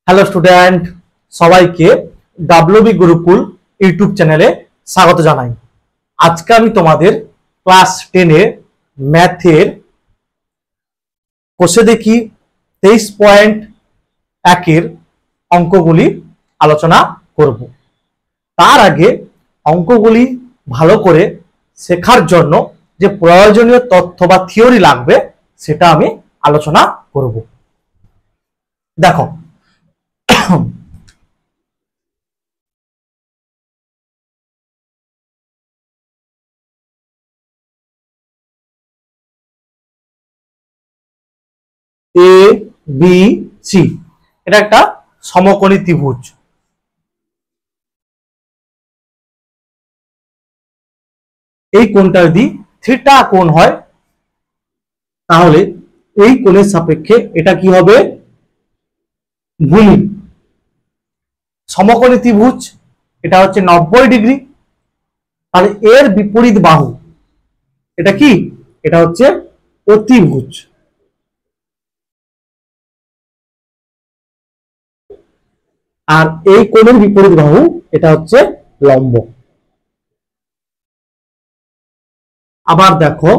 Hello student, সবাইকে WB Gurukul YouTube চ্যানেলে স্বাগত জানাই। আজকে আমি তোমাদের ক্লাস 10 এর ম্যাথের কোষে দেখি 23.1 এর অঙ্কগুলি আলোচনা করব। তার আগে অঙ্কগুলি ভালো করে শেখার জন্য যে প্রয়োজনীয় তথ্য বা থিওরি লাগবে সেটা আমি আলোচনা করব। দেখো, এ বি সি এটা একটা সমকোণী ত্রিভুজ। এই কোণটা যদি থিটা কোণ হয় তাহলে এই কোণের সাপেক্ষে এটা কি হবে? ভূমি। সমকোণী ত্রিভুজ এটা হচ্ছে 90 ডিগ্রি, আর এর বিপরীত বাহু এটা কি? এটা হচ্ছে অতিভুজ। আর এই কোণের বিপরীত বাহু এটা হচ্ছে লম্ব। আবার দেখো,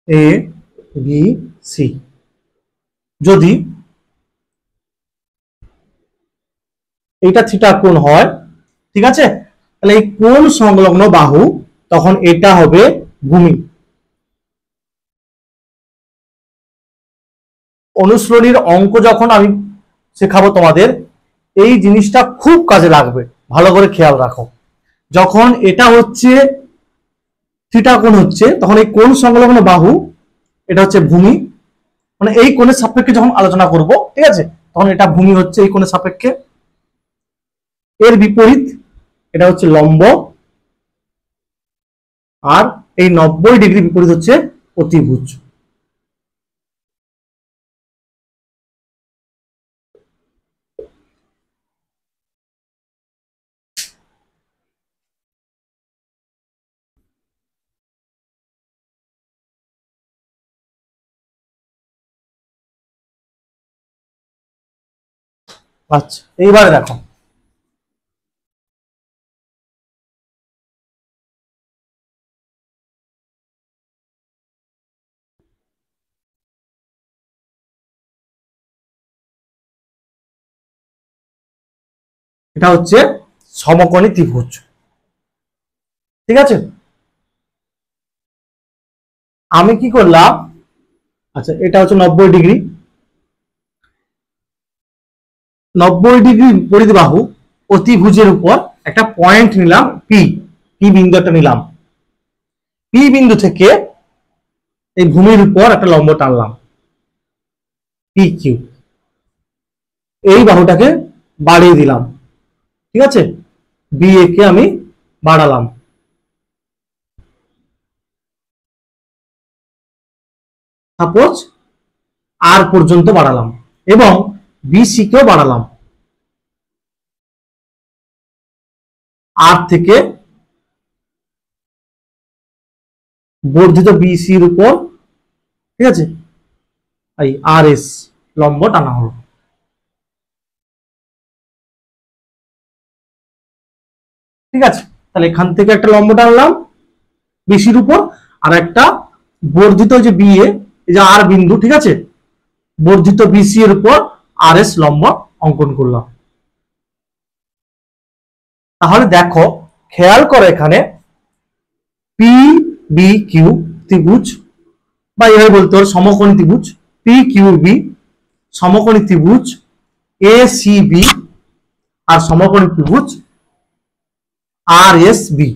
এ বি সি যদি এটা থিটা কোণ হয়, ঠিক আছে, তাহলে এই কোণ সংলগ্ন বাহু তখন এটা হবে ভূমি। অনুশীলনীর অঙ্ক যখন আমি শেখাবো তোমাদের, এই জিনিসটা খুব কাজে লাগবে, ভালো করে খেয়াল রাখো। যখন এটা হচ্ছে থিটা কোণ হচ্ছে তখন এই কোণ সংলগ্ন বাহু এটা হচ্ছে ভূমি, মানে এই কোণের সাপেক্ষে যখন আলোচনা করব, ঠিক আছে, তখন এটা ভূমি হচ্ছে এই কোণের সাপেক্ষে। এর বিপরীত এটা হচ্ছে লম্ব, আর এই 90 ডিগ্রি বিপরীত হচ্ছে অতিভুজ। আচ্ছা, এইবারে দেখো, এটা হচ্ছে সমকোণী ত্রিভুজ, ঠিক আছে। আমি কি করলাম, আচ্ছা এটা হচ্ছে 90 ডিগ্রি, 90 ডিগ্রি বিপরীত বাহু অতিভুজের উপর একটা পয়েন্ট নিলাম, পি পি বিন্দু একটা নিলাম। পি বিন্দু থেকে এই ভূমির উপর একটা লম্ব টানলাম, পি কিউ। এই বাহুটাকে বাড়িয়ে দিলাম, ঠিক আছে, বি এ কে আমি বাড়ালাম, সাপোজ আর পর্যন্ত বাড়ালাম, এবং বিসি কেও বাড়ালাম, আর থেকে বর্ধিত বিসির উপর, ঠিক আছে, এই আর এস লম্ব টানা হলো। ঠিক আছে, তাহলে এখান থেকে একটা লম্ব টানলাম বিসির উপর, আর একটা বর্ধিত যে বি এ, এই যে আর বিন্দু, ঠিক আছে, বর্ধিত বিসি এর উপর আর এস লম্ব অঙ্কন করলাম। তাহলে দেখো, খেয়াল করো, এখানে পি বি কিউ ত্রিভুজ, বা এভাবে বলতে পারো সমকোণী ত্রিভুজ, পি কিউ বি সমকোণী ত্রিভুজ, এ সি বি আর সমকোণী ত্রিভুজ আর এস বি।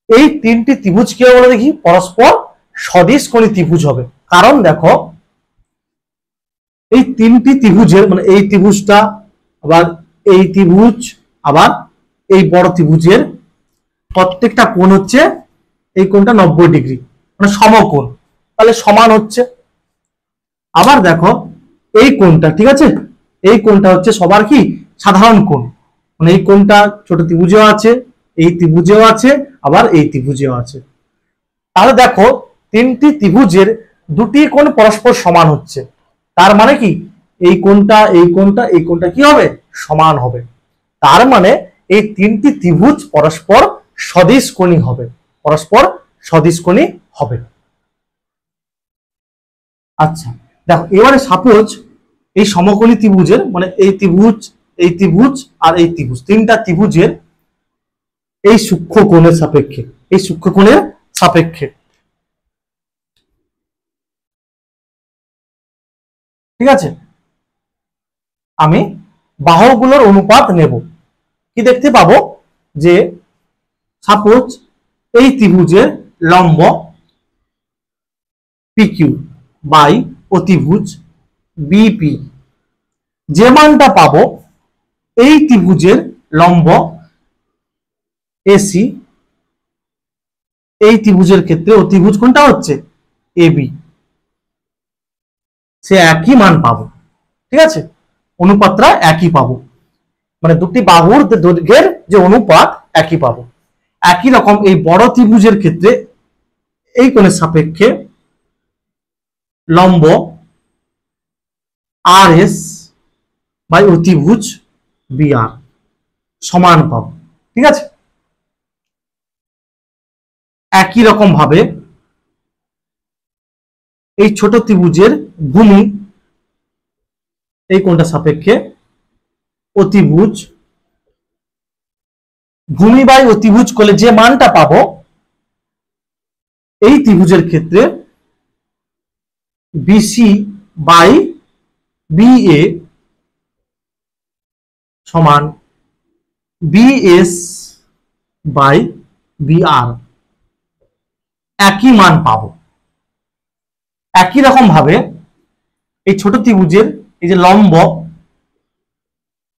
এই তিনটি ত্রিভুজ কি বলে দেখি? পরস্পর সদিশকোণী ত্রিভুজ হবে। কারণ দেখো, এই তিনটি ত্রিভুজের, মানে এই ত্রিভুজটা, আবার এই ত্রিভুজ, আবার এই বড় ত্রিভুজের প্রত্যেকটা কোণ হচ্ছে, এই কোণটা 90 ডিগ্রি, মানে সমকোণ, তাহলে সমান হচ্ছে। আবার দেখো এই কোণটা, ঠিক আছে, এই কোণটা হচ্ছে সবার কি? সাধারণ কোণ, মানে এই কোণটা ছোট ত্রিভুজেও আছে, এই ত্রিভুজেও আছে, আবার এই ত্রিভুজেও আছে। তাহলে দেখো তিনটি ত্রিভুজের দুটি কোণ পরস্পর সমান হচ্ছে, তার মানে কি এই কোণটা এই কোণটা এই কোণটা কি হবে, সমান হবে। তার মানে এই তিনটি ত্রিভুজ পরস্পর সদিশকোণী হবে, পরস্পর সদিশকোণী হবে। আচ্ছা দেখো এবারে সাপোজ এই সমকোণী ত্রিভুজের মানে এই ত্রিভুজ, এই ত্রিভুজ আর এই ত্রিভুজ, তিনটা ত্রিভুজের এই সূক্ষ্ম কোণের সাপেক্ষে, এই সূক্ষ্ম কোণের সাপেক্ষে, ঠিক আছে, আমি বাহুগুলোর অনুপাত নেব। কি দেখতে পাবো যে সাপোজ এই ত্রিভুজের লম্ব পিকিউ বাই অতিভুজ বিপি, যে মানটা পাবো এই ত্রিভুজের লম্ব এসি, এই ত্রিভুজের ক্ষেত্রে অতিভুজ কোনটা হচ্ছে এবি, সে একই মান পাবো। ঠিক আছে, অনুপাতটা একই পাবো, মানে দুটি বাহুর দৈর্ঘ্যের যে অনুপাত একই পাবো। একই রকম এই বড় ত্রিভুজের ক্ষেত্রে এই কোণের সাপেক্ষে লম্ব আর এস বাই অতিভুজ বিআর সমান পাবো। ঠিক আছে, একই রকম ভাবে এই ছোট ত্রিভুজের ভূমি এই কোণটা সাপেক্ষে অতিভুজ, ভূমি বাই অতিভুজ করলে যে মানটা পাবো এই ত্রিভুজের ক্ষেত্রে বিসি বাই বিএ সমান বিএস বাই বিআর, একই মান পাবো। একই রকম ভাবে এই ছোট ত্রিভুজের এই যে লম্ব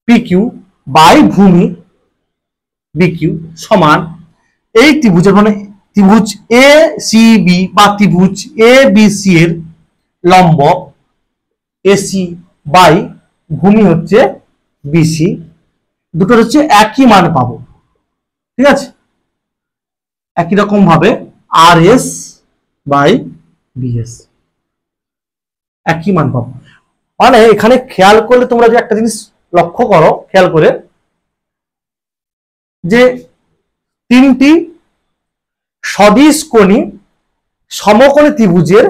পিকিউ বাই ভূমি বিকিউ সমান এই ত্রিভুজের মানে ত্রিভুজ এ সি বি বা ত্রিভুজ এ বি সি এর লম্ব এসি বাই ভূমি হচ্ছে বিসি, দুটোর হচ্ছে একই মান পাবো। ঠিক আছে, একই রকম ভাবে আর এস বাই বিএস একই মান পাবো। মানে এখানে খেয়াল করলে তোমরা যে একটা জিনিস লক্ষ্য করো, খেয়াল করে যে তিনটি সদিশকোণী সমকোণী ত্রিভুজের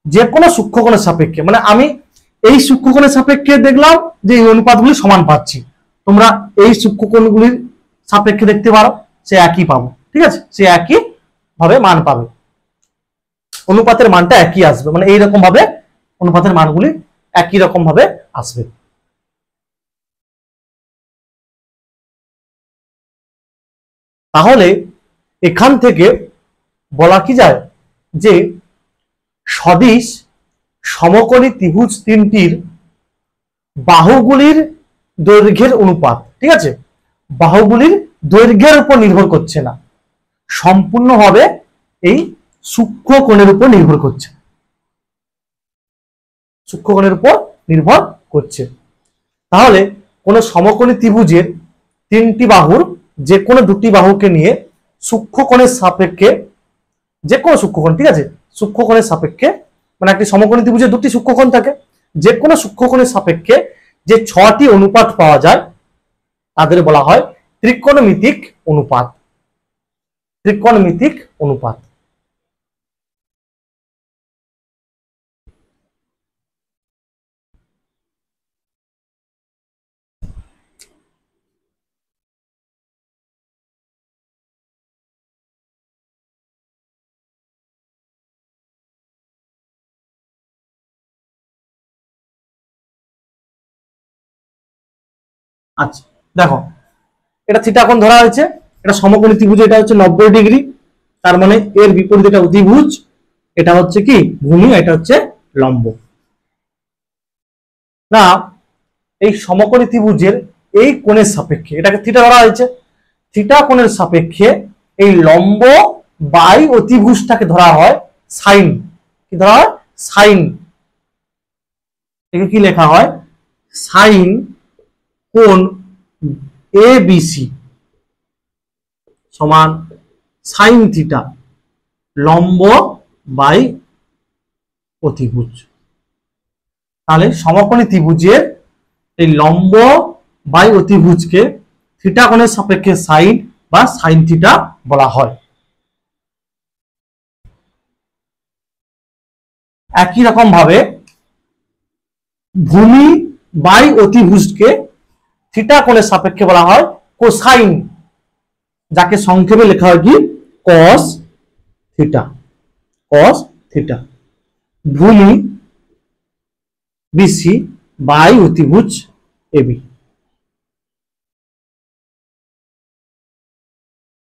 যে কোনো সূক্ষ্মকোণের সাপেক্ষে, মানে আমি এই সূক্ষ্মকোণের সাপেক্ষে দেখলাম যে এই অনুপাতগুলি সমান পাচ্ছি, তোমরা এই সূক্ষ্মকোণগুলির সাপেক্ষে দেখতে পারো, সে একই পাবো। ঠিক আছে, সে একই ভাবে মান পাবে, অনুপাতের মানটা একই আসবে, মানে এইরকম ভাবে অনুপাতের মানগুলি একই রকম ভাবে আসবে। তাহলে এখান থেকে বলা কি যায় যে সদিশ সমকোণী ত্রিভুজ তিনটির বাহুগুলির দৈর্ঘ্যের অনুপাত, ঠিক আছে, বাহুগুলির দৈর্ঘ্যের উপর নির্ভর করছে না, সম্পূর্ণভাবে এই সূক্ষ্ম কোণের উপর নির্ভর করছে, সূক্ষ্ম কোণের উপর নির্ভর করছে। তাহলে কোন সমকোণী ত্রিভুজের তিনটি বাহুর যে কোনো দুটি বাহুকে নিয়ে সূক্ষ্ম কোণের সাপেক্ষে, যে কোনো সূক্ষ্মকোণ, ঠিক আছে, সূক্ষ্মকোণের সাপেক্ষে, মানে একটি সমকোণী ত্রিভুজের দুটি সূক্ষ্মকোণ থাকে, যে কোনো সূক্ষ্মকোণের সাপেক্ষে যে 6টি অনুপাত পাওয়া যায় তাদের বলা হয় ত্রিকোণমিতিক অনুপাত, ত্রিকোণমিতিক অনুপাত। আচ্ছা দেখো এটা থিটা কোণ ধরা হয়েছে, এটা সমকোণী ত্রিভুজ, এটা হচ্ছে 90 ডিগ্রি, তার মানে এর বিপরীত এটা অতিভুজ, এটা হচ্ছে কি ভূমি, এটা হচ্ছে লম্ব। না এই সমকোণী ত্রিভুজের এই কোণের সাপেক্ষে এটাকে থিটা ধরা হয়েছে, থিটা কোণের সাপেক্ষে এই লম্ব বাই অতিভুজটাকে ধরা হয় সাইন, কি ধরা হয় সাইন, একে কি লেখা হয় সাইন কোণ এ বি সি সমান সাইন থিটা লম্ব বাই অতিভুজ। তাহলে সমকোণী ত্রিভুজের এই লম্ব বাই অতিভুজকে থিটা কোণের সাপেক্ষে সাইন বা সাইন থিটা বলা হয়। একই রকম ভাবে ভূমি বাই অতিভুজকে থিটা কোণের সাপেক্ষে বলা হয় কোসাইন, যাকে সংক্ষেপে লেখা হয় কি কস থিটা। কস থিটা ভূমি বিসি বাই অতিভুজ এবি।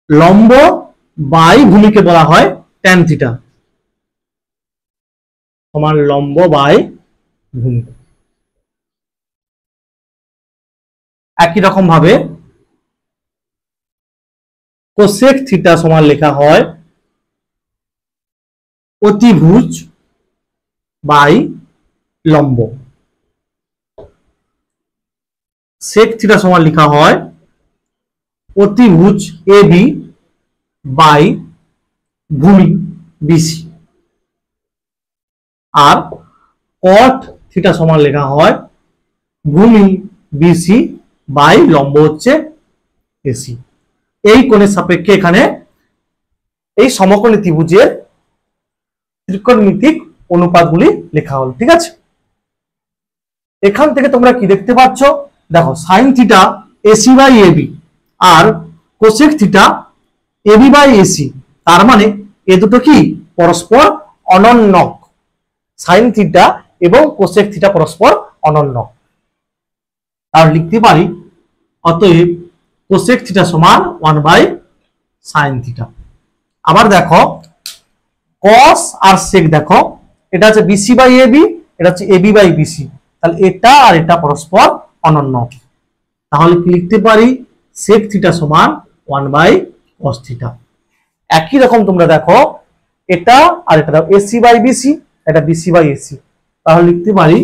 লম্ব বাই ভূমিকে বলা হয় ট্যান থিটা সমান লম্ব বাই ভূমি। একই রকম ভাবে কোসেক থিটা সমান লেখা হয় অতিভুজ বাই লম্ব। সেক থিটা সমান লেখা হয় অতিভুজ এ বি বাই ভূমি বিসি। আর কট থিটা সমান লেখা হয় ভূমি বিসি বাই লম্ব হচ্ছে এসি। এই কোণের সাপেক্ষে এখানে এই সমকোণী ত্রিভুজের ত্রিকোণমিতিক অনুপাতগুলি লেখা হলো। ঠিক আছে, এখান থেকে তোমরা কি দেখতে পাচ্ছ, দেখো sine theta AC by AB আর cosec theta AB by AC, তার মানে এ দুটো কি পরস্পর অনন্যক। সাইন থিটা এবং কোসেক থিটা পরস্পর অনন্যক। আর লিখতে পারি অতএব কোসেক থিটা সমান 1 বাই সাইন থিটা। আবার দেখো কস আর সেক, দেখো এটা হচ্ছে বিসি বাই এবি, এটা হচ্ছে এবি বাই বিসি, তাহলে এটা আর এটা পরস্পর অনন্য। তাহলে কি লিখতে পারি সেক থিটা সমান 1 বাই কস থিটা। একই রকম তোমরা দেখো এটা আর এটা দাও এসি বাই বিসি, এটা বিসি বাই এসি, তাহলে লিখতে পারি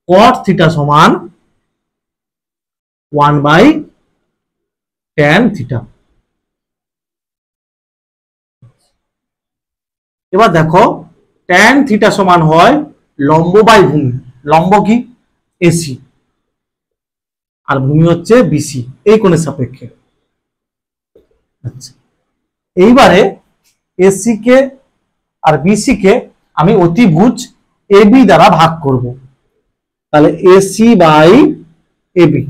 কট থিটা সমান 1 বাই ট্যান থিটা। এবার দেখো ট্যান থিটা সমান হয় লম্ব বাই ভূমি। লম্ব কি এসি আর ভূমি হচ্ছে বিসি, এই কোণের সাপেক্ষে। আচ্ছা, এইবারে এসি কে আর বিসি কে আমি অতিভুজ এবি দ্বারা ভাগ করব, তাহলে এসি বাই এবি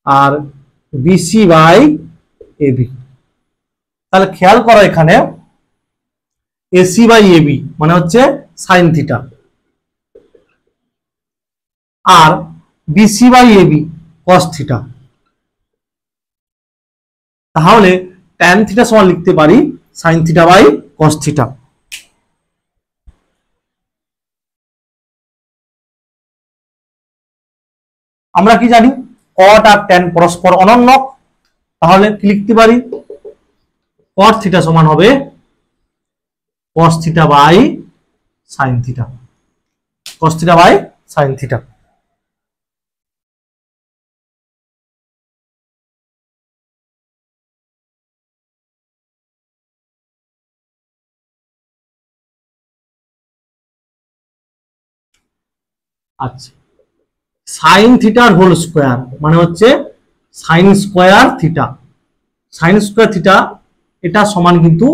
আর বিসি বাই এবি। তাহলে খেয়াল করো এখানে এসি বাই এবি মানে হচ্ছে সাইন থিটা আর BC by AB cos theta. তাহলে ট্যান থিটা সমান লিখতে পারি sine theta by cos theta. আমরা কি জানি কট আর ট্যান পরস্পর অনন্যক, তাহলে কি লিখতে পারি কট থিটা সমান হবে cos theta by sine theta. Cos theta by sine theta. আচ্ছা, সাইন থিটার হোল স্কোয়ার মানে হচ্ছে sine square theta. Sine square theta এটা সমান কিন্তু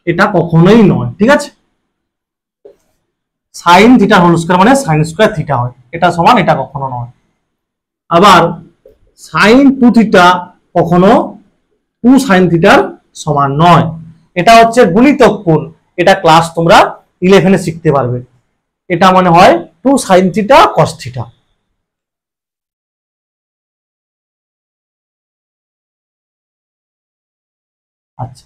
এটা কখনোই নয়। ঠিক আছে, সাইন থিটার হোল স্কোয়ার মানে সাইন স্কোয়ার থিটা হয়, এটা সমান এটা কখনো নয়। আবার সাইন টু থিটা কখনো টু সাইন থিটার সমান নয়, এটা হচ্ছে গুণিতক কোণ। এটা ক্লাস তোমরা 11-এ শিখতে পারবে। এটা মানে হয় two sine theta cos theta. আচ্ছা,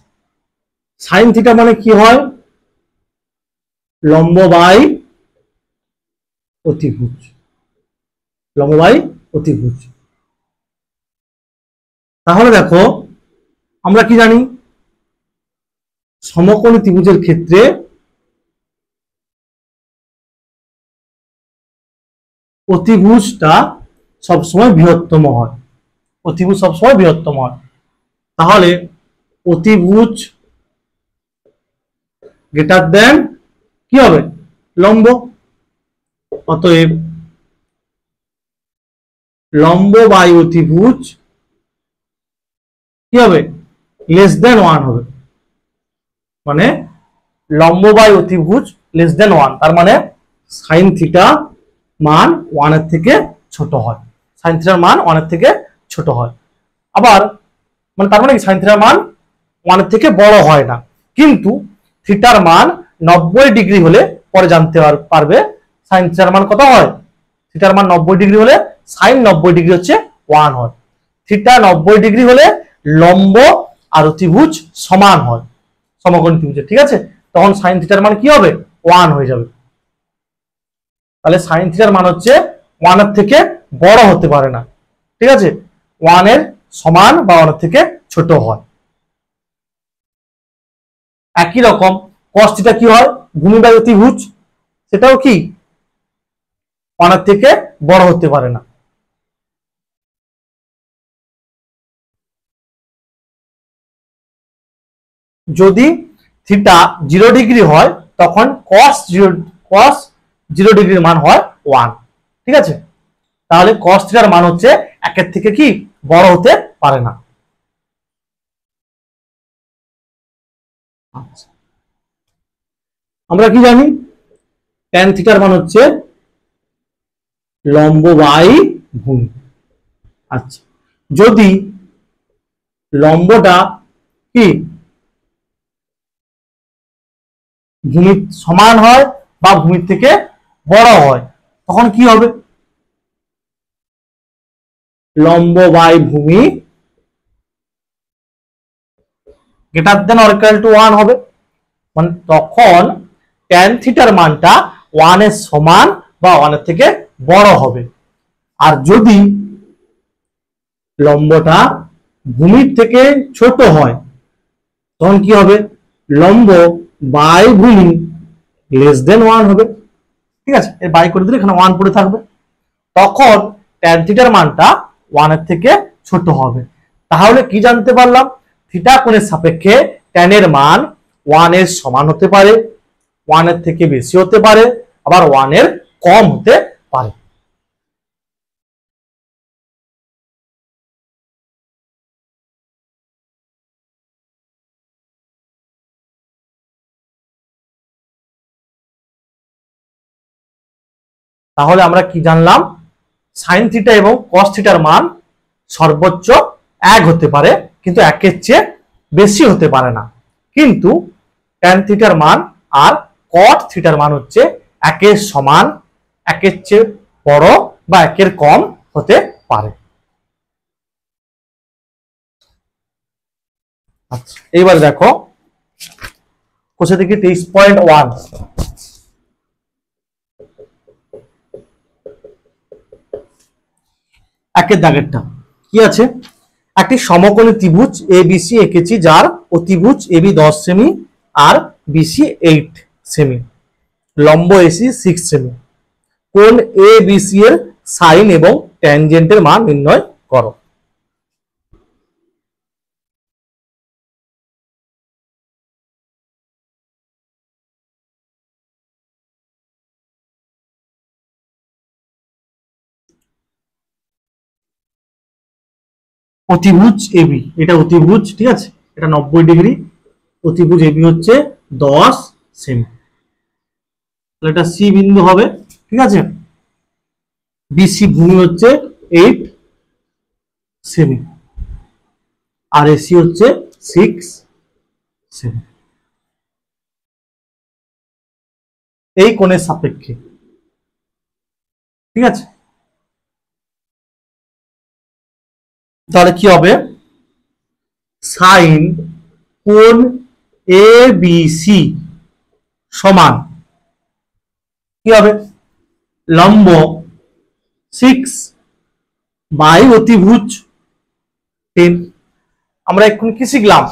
সাইন থিটা মানে কি হয় লম্ব বাই অতিভুজ। লম্ব বাই অতিভুজ। তাহলে দেখো আমরা কি জানি সমকোণী ত্রিভুজের ক্ষেত্রে অতিভুজটা সবসময় বৃহত্তম হয়। অতিভুজ সবসময় বৃহত্তম হয়। তাহলে অতিভুজ গ্রেটার দেন কি হবে, লম্ব। অতএব লম্ব বাই অতিভুজ কি হবে, লেস দেন 1 হবে। মানে লম্ব বাই অতিভুজ লেস দেন 1, তার মানে সাইন থিটা মান 1 এর থেকে ছোট হয়। সাইন থিটার মান 1 এর থেকে ছোট হয়। আবার মানে তার মানে কি, সাইন থিটার মান 1 এর থেকে বড় হয় না, কিন্তু থিটার মান 90 ডিগ্রি হলে পরে জানতে পারবে সাইন থিটার মান কত হয়। থিটার মান 90 ডিগ্রি হলে সাইন 90 ডিগ্রি হচ্ছে 1 হয়। থিটা 90 ডিগ্রি হলে লম্ব আর অতিভুজ সমান হয়, সমকোণী ত্রিভুজের, ঠিক আছে। তখন সাইন থিটার মান কি হবে, 1 হয়ে যাবে। তাহলে সাইন থিটার মান হচ্ছে 1 এর থেকে বড় হতে পারে না, ঠিক আছে, 1 এর সমান বা 1 এর থেকে ছোট হয়। একই রকম cos থিটা কি হয়, ভূমি বাই অতিভুজ, সেটাও কি 1 এর থেকে বড় হতে পারে না। যদি থিটা 0 ডিগ্রি হয় তখন cos 0 ডিগ্রির মান হয় 1, ঠিক আছে। তাহলে cos থিটার মান হচ্ছে 1 এর থেকে কি বড় হতে পারে না। আমরা কি জানি, tan থিটার মান হচ্ছে লম্ব বাই ভূমি। আচ্ছা, যদি লম্বটা কি ভূমির সমান হয় বা ভূমির থেকে বড় হয় তখন কি হবে, লম্ব বাই ভূমি greater than or equal to 1 হবে। মানে তখন tan থিটার মানটা 1 এর সমান বা 1 এর থেকে বড় হবে। আর যদি লম্বটা ভূমির থেকে ছোট হয় তখন কি হবে, লম্ব বাই ভূমি লেস দেন 1 হবে, ঠিক আছে। এর বাই করে দিলে এখানে 1 পড়ে থাকবে। তখন tan থিটার মানটা 1 এর থেকে ছোট হবে। তাহলে কি জানতে পারলাম, থিটা কোণের সাপেক্ষে tan এর মান 1 এর সমান হতে পারে, 1 এর থেকে বেশি হতে পারে, আবার 1 এর কম হতে পারে। তাহলে আমরা কি জানলাম, সাইন থিটা এবং কস থিটার মান সর্বোচ্চ 1 হতে পারে, কিন্তু 1 এর চেয়ে বেশি হতে পারে না। কিন্তু ট্যান থিটার মান আর কট থিটার মান হচ্ছে 1 এর সমান, 1 এর চেয়ে বড় বা 1 এর কম হতে পারে। আচ্ছা, এইবার দেখো কোষে থেকে 23.1, একের দাগেরটা কি আছে, একটি সমকোণী ত্রিভুজ এবিসি এঁকেছি যার অতিভুজ এবি 10 সেমি আর বিসি 8 সেমি, লম্ব এসি 6 সেমি। কোণ এবিসি এর সাইন এবং ট্যানজেন্টের মান নির্ণয় করো। অতিভুজ এবি, এটা অতিভুজ, ঠিক আছে, এটা 90 ডিগ্রি। অতিভুজ এবি হচ্ছে 10 সেমি, তাহলে এটা সি বিন্দু হবে, ঠিক আছে। বিসি ভূমি হচ্ছে 8 সেমি আর এসি হচ্ছে 6 সেমি। এই কোণের সাপেক্ষে, ঠিক আছে। তাহলে কি হবে, সাইন কোণ এ বি সি সমান কি হবে, লম্ব 6 বাই অতিভুজ 10। আমরা এখন কি শিখলাম,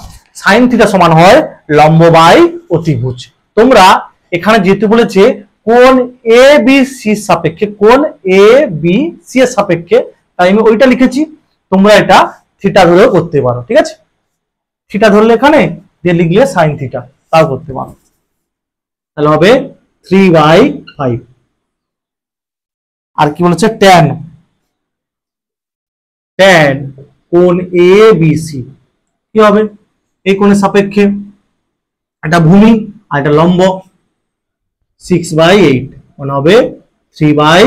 সাইন থিটা সমান হয় লম্ব বাই অতিভুজ। তোমরা এখানে যেহেতু বলেছে কোণ এ বি সি সাপেক্ষে, কোণ এ বি সি এর সাপেক্ষে, তাই আমি ওইটা লিখেছি। তোমরা এটা থিটা ধরেও করতে পারো, ঠিক আছে। থিটা ধরলে এখানে দিয়ে লিখলে সাইন থিটা, তাও করতে পারো। তাহলে হবে 3/5। আর কি বলেছে, ট্যান, ট্যান কোণ এ বি সি কি হবে, এই কোণের সাপেক্ষে এটা ভূমি আর এটা লম্ব, 6/8 মানে হবে 3/4।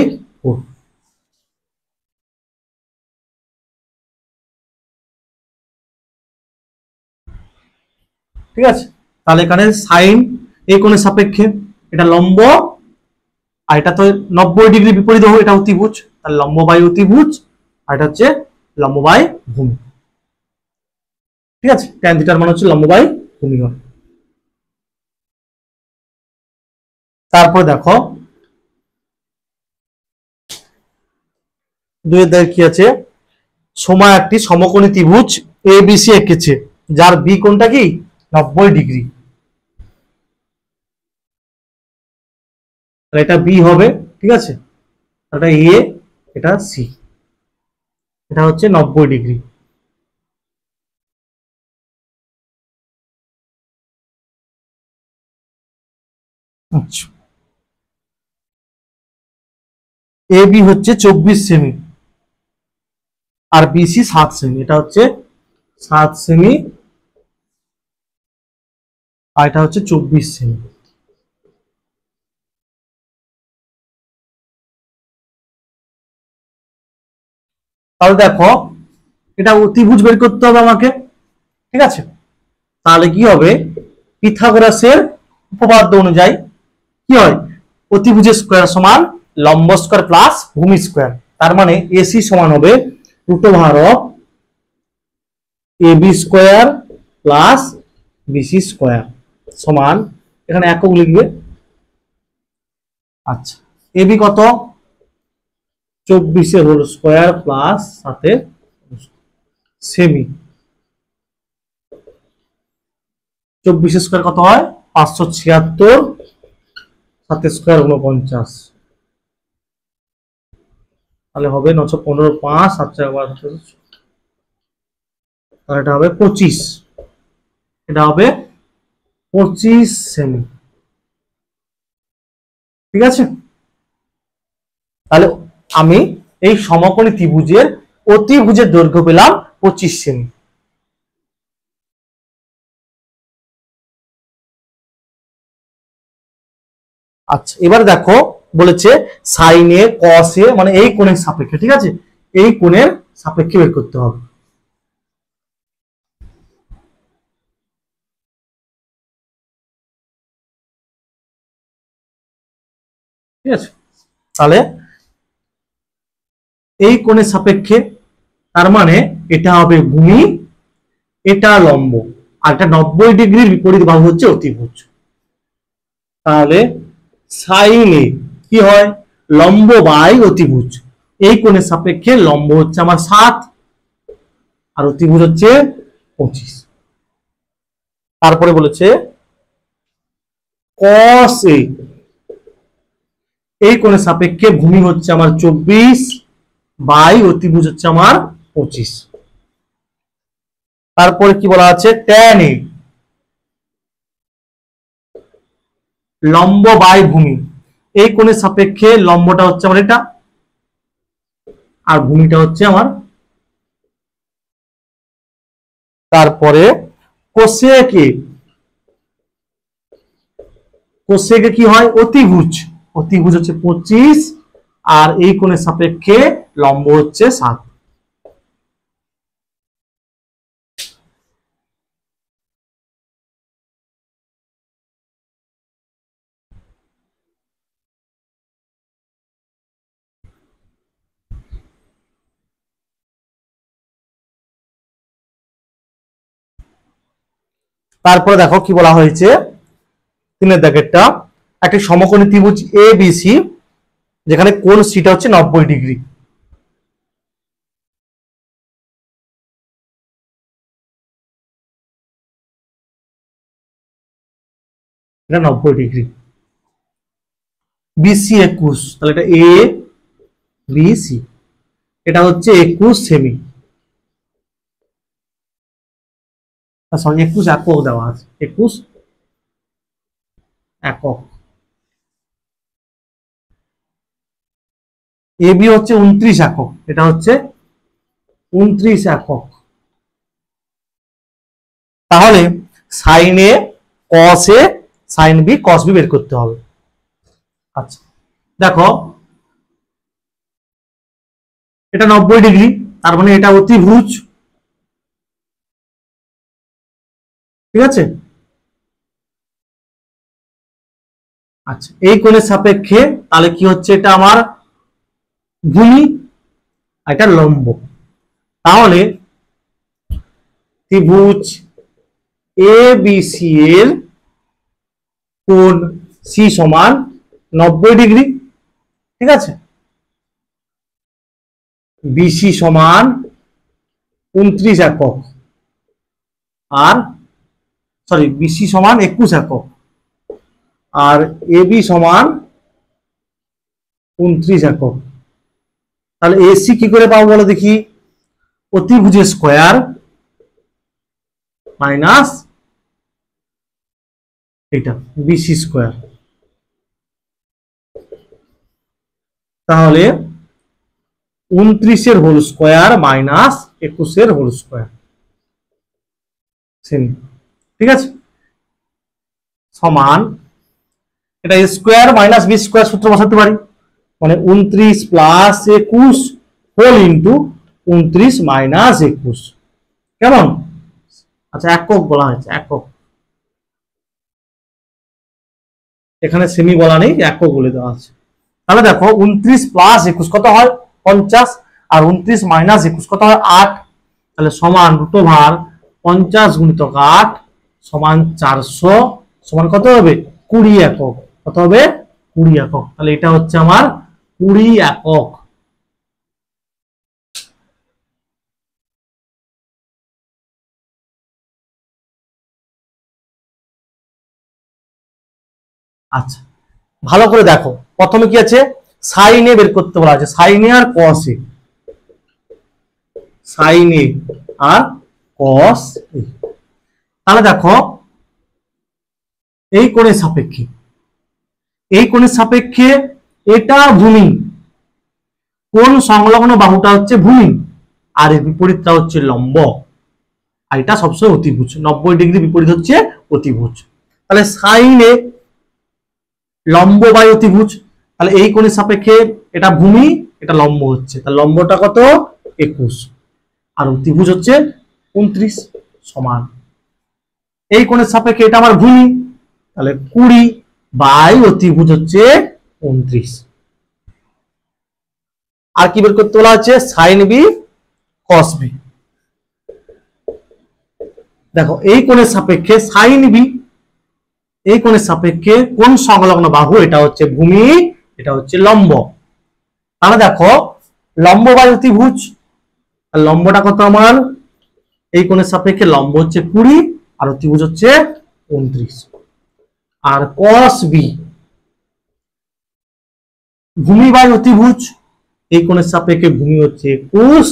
ঠিক আছে, তাহলে এখানে সাইন এই কোণের সাপেক্ষে, এটা লম্ব আর এটা তো 90 ডিগ্রি বিপরীত হবে, এটা অতিভুজ, তাহলে লম্ব বাই অতিভুজ, আর এটা হচ্ছে লম্ব বাই ভূমি। ঠিক আছে, ট্যান থিটার মান হচ্ছে লম্ব বাই ভূমি হয়। তারপরে দেখো 2 এর দাগে কি আছে, সময় একটি সমকোণী ত্রিভুজ এবিসি এঁকেছে, যার বি কোণটা কি 90 ডিগ্রি। এটা বি হবে, ঠিক আছে, এটা এ, এটা সি, এটা হচ্ছে 90 ডিগ্রি। আচ্ছা, এ বি হচ্ছে 24 সেমি আর বিসি 7 সেমি, এটা হচ্ছে 7 সেমি আর এটা হচ্ছে 24 সেমি। তাহলে দেখো এটা অতিভুজ বের করতে হবে আমাকে, ঠিক আছে। তাহলে কি হবে, পিথাগোরাসের উপপাদ্য অনুযায়ী কি হয়, অতিভুজের স্কয়ার সমান লম্ব স্কয়ার প্লাস ভূমি স্কয়ার। তার মানে এসি সমান হবে √অফ AB square plus BC square সমান, এখানে একক লিখবে। আচ্ছা, এবি কত, 24 হোল স্কয়ার প্লাস 7 সেমি, 24 স্কয়ার কত হয় 576, 7 স্কয়ার 49, তাহলে হবে 915, 5 7 4 তাহলে এটা হবে 25, এটা হবে 25 সেমি। ঠিক আছে, তাহলে আমি এই সমকোণী ত্রিভুজের অতিভুজের দৈর্ঘ্য পেলাম 25 সেমি। আচ্ছা, এবার দেখো বলেছে সাইনে কসে মানে এই কোণের সাপেক্ষে, ঠিক আছে, এই কোণের সাপেক্ষে বের করতে হবে। ঠিক আছে, তাহলে এই কোণের সাপেক্ষে, তার মানে এটা হবে ভূমি, এটা লম্ব, আর এটা 90 ডিগ্রির বিপরীত বাহু হচ্ছে অতিভুজ। তাহলে সাইনে কি হয়, লম্ব বাই অতিভুজ, এই কোণের সাপেক্ষে লম্ব হচ্ছে আমার 7 আর অতিভুজ হচ্ছে 25। তারপরে বলেছে কস এ, এই কোণের সাপেক্ষে ভূমি হচ্ছে আমার 24 বাই অতিভুজ হচ্ছে আমার 25। তারপরে কি বলা আছে, ট্যান এ, লম্ব বাই ভূমি, এই কোণের সাপেক্ষে লম্বটা হচ্ছে আমার এটা আর ভূমিটা হচ্ছে আমার। তারপরে কোসেক এ, কোসেক এ কি হয় অতিভুজ, অতিভুজ হচ্ছে 25 আর এই কোণের সাপেক্ষে লম্ব হচ্ছে 7। তারপরে দেখো কি বলা হয়েছে, 3 দাগেরটা, একটি সমকোণী ত্রিভুজ এ বি সি যেখানে কোণ সিটা হচ্ছে 90 ডিগ্রি। এটা 90 ডিগ্রি, বিসি 21, তাহলে এটা এ বি সি, এটা হচ্ছে 21 সেমি। সরি 21 একক দেওয়া আছে, 21 একক। এ বি হচ্ছে 29 একক, এটা হচ্ছে 29 একক। তাহলে সাইন এ কস এ সাইন বি কস বি বের করতে হবে। আচ্ছা দেখো এটা 90 ডিগ্রি, তার মানে এটা অতিভুজ, ঠিক আছে। আচ্ছা এই কোণের সাপেক্ষে তাহলে কি হচ্ছে, এটা আমার ভূমি, এটা লম্ব। তাহলে ত্রিভুজ এ বি সি এর কোণ সি সমান 90 ডিগ্রি, ঠিক আছে। বিসি সমান 29 একক, আর সরি বিসি সমান 21 একক, আর এ বি সমান 29 একক। তাহলে এসি কি করে পাবো বলো দেখি, অতিভুজের স্কয়ার মাইনাস এটা বিসি স্কয়ার। তাহলে 29 whole square minus 21 whole square, ঠিক আছে, সমান এটা স্কয়ার মাইনাস বি স্কয়ার সূত্র বসাতে পারি, মানে 29 প্লাস 21 হোল ইন্টু 29 মাইনাস 21, কেমন। আচ্ছা একক বলা হয়েছে, একক, এখানে সেমি বলা নেই, একক বলে দেওয়া আছে। তাহলে দেখো 29 প্লাস 21 কত হয় 50, আর 29 মাইনাস 21 কত হয় 8, তাহলে সমান রুট ওভার 50 গুণিতক 8 সমান 400, সমান কত হবে 20 একক, কত হবে 20 একক। তাহলে এটা হচ্ছে আমার 20 একক। আচ্ছা ভালো করে দেখো, প্রথমে কি আছে, সাইনে বের করতে বলা আছে, সাইনে আর কসে, সাইনে আর কস। তাহলে দেখো এই কোণের সাপেক্ষে, এই কোণের সাপেক্ষে এটা ভূমি, কোণ সংলগ্ন বাহুটা হচ্ছে ভূমি, আর এর বিপরীতটা হচ্ছে লম্ব, আর এটা সবসময় অতিভুজ, 90 ডিগ্রি বিপরীত হচ্ছে অতিভুজ। তাহলে সাইনে লম্ব বাই অতিভুজ, তাহলে এই কোণের সাপেক্ষে এটা ভূমি, এটা লম্ব হচ্ছে, তাহলে লম্বটা কত 21, আর অতিভুজ হচ্ছে 29, সমান এই কোণের সাপেক্ষে এটা আমার ভূমি, তাহলে 20 বাই অতিভুজ হচ্ছে 29। আর কি বের করতে বলা হচ্ছে, সাইন বি কস বি। দেখো এই কোণের সাপেক্ষে সাইন বি, এই কোণের সাপেক্ষে কোণ সংলগ্ন বাহু, এটা হচ্ছে ভূমি, এটা হচ্ছে লম্ব। তাহলে দেখো লম্ব বাই অতিভুজ, আর লম্বটা কত আমার, এই কোণের সাপেক্ষে লম্ব হচ্ছে 20 আর অতিভুজ হচ্ছে 29, আর কস বি ভূমি বাই অতিভুজ, এই কোণের সাপেক্ষে ভূমি হচ্ছে 21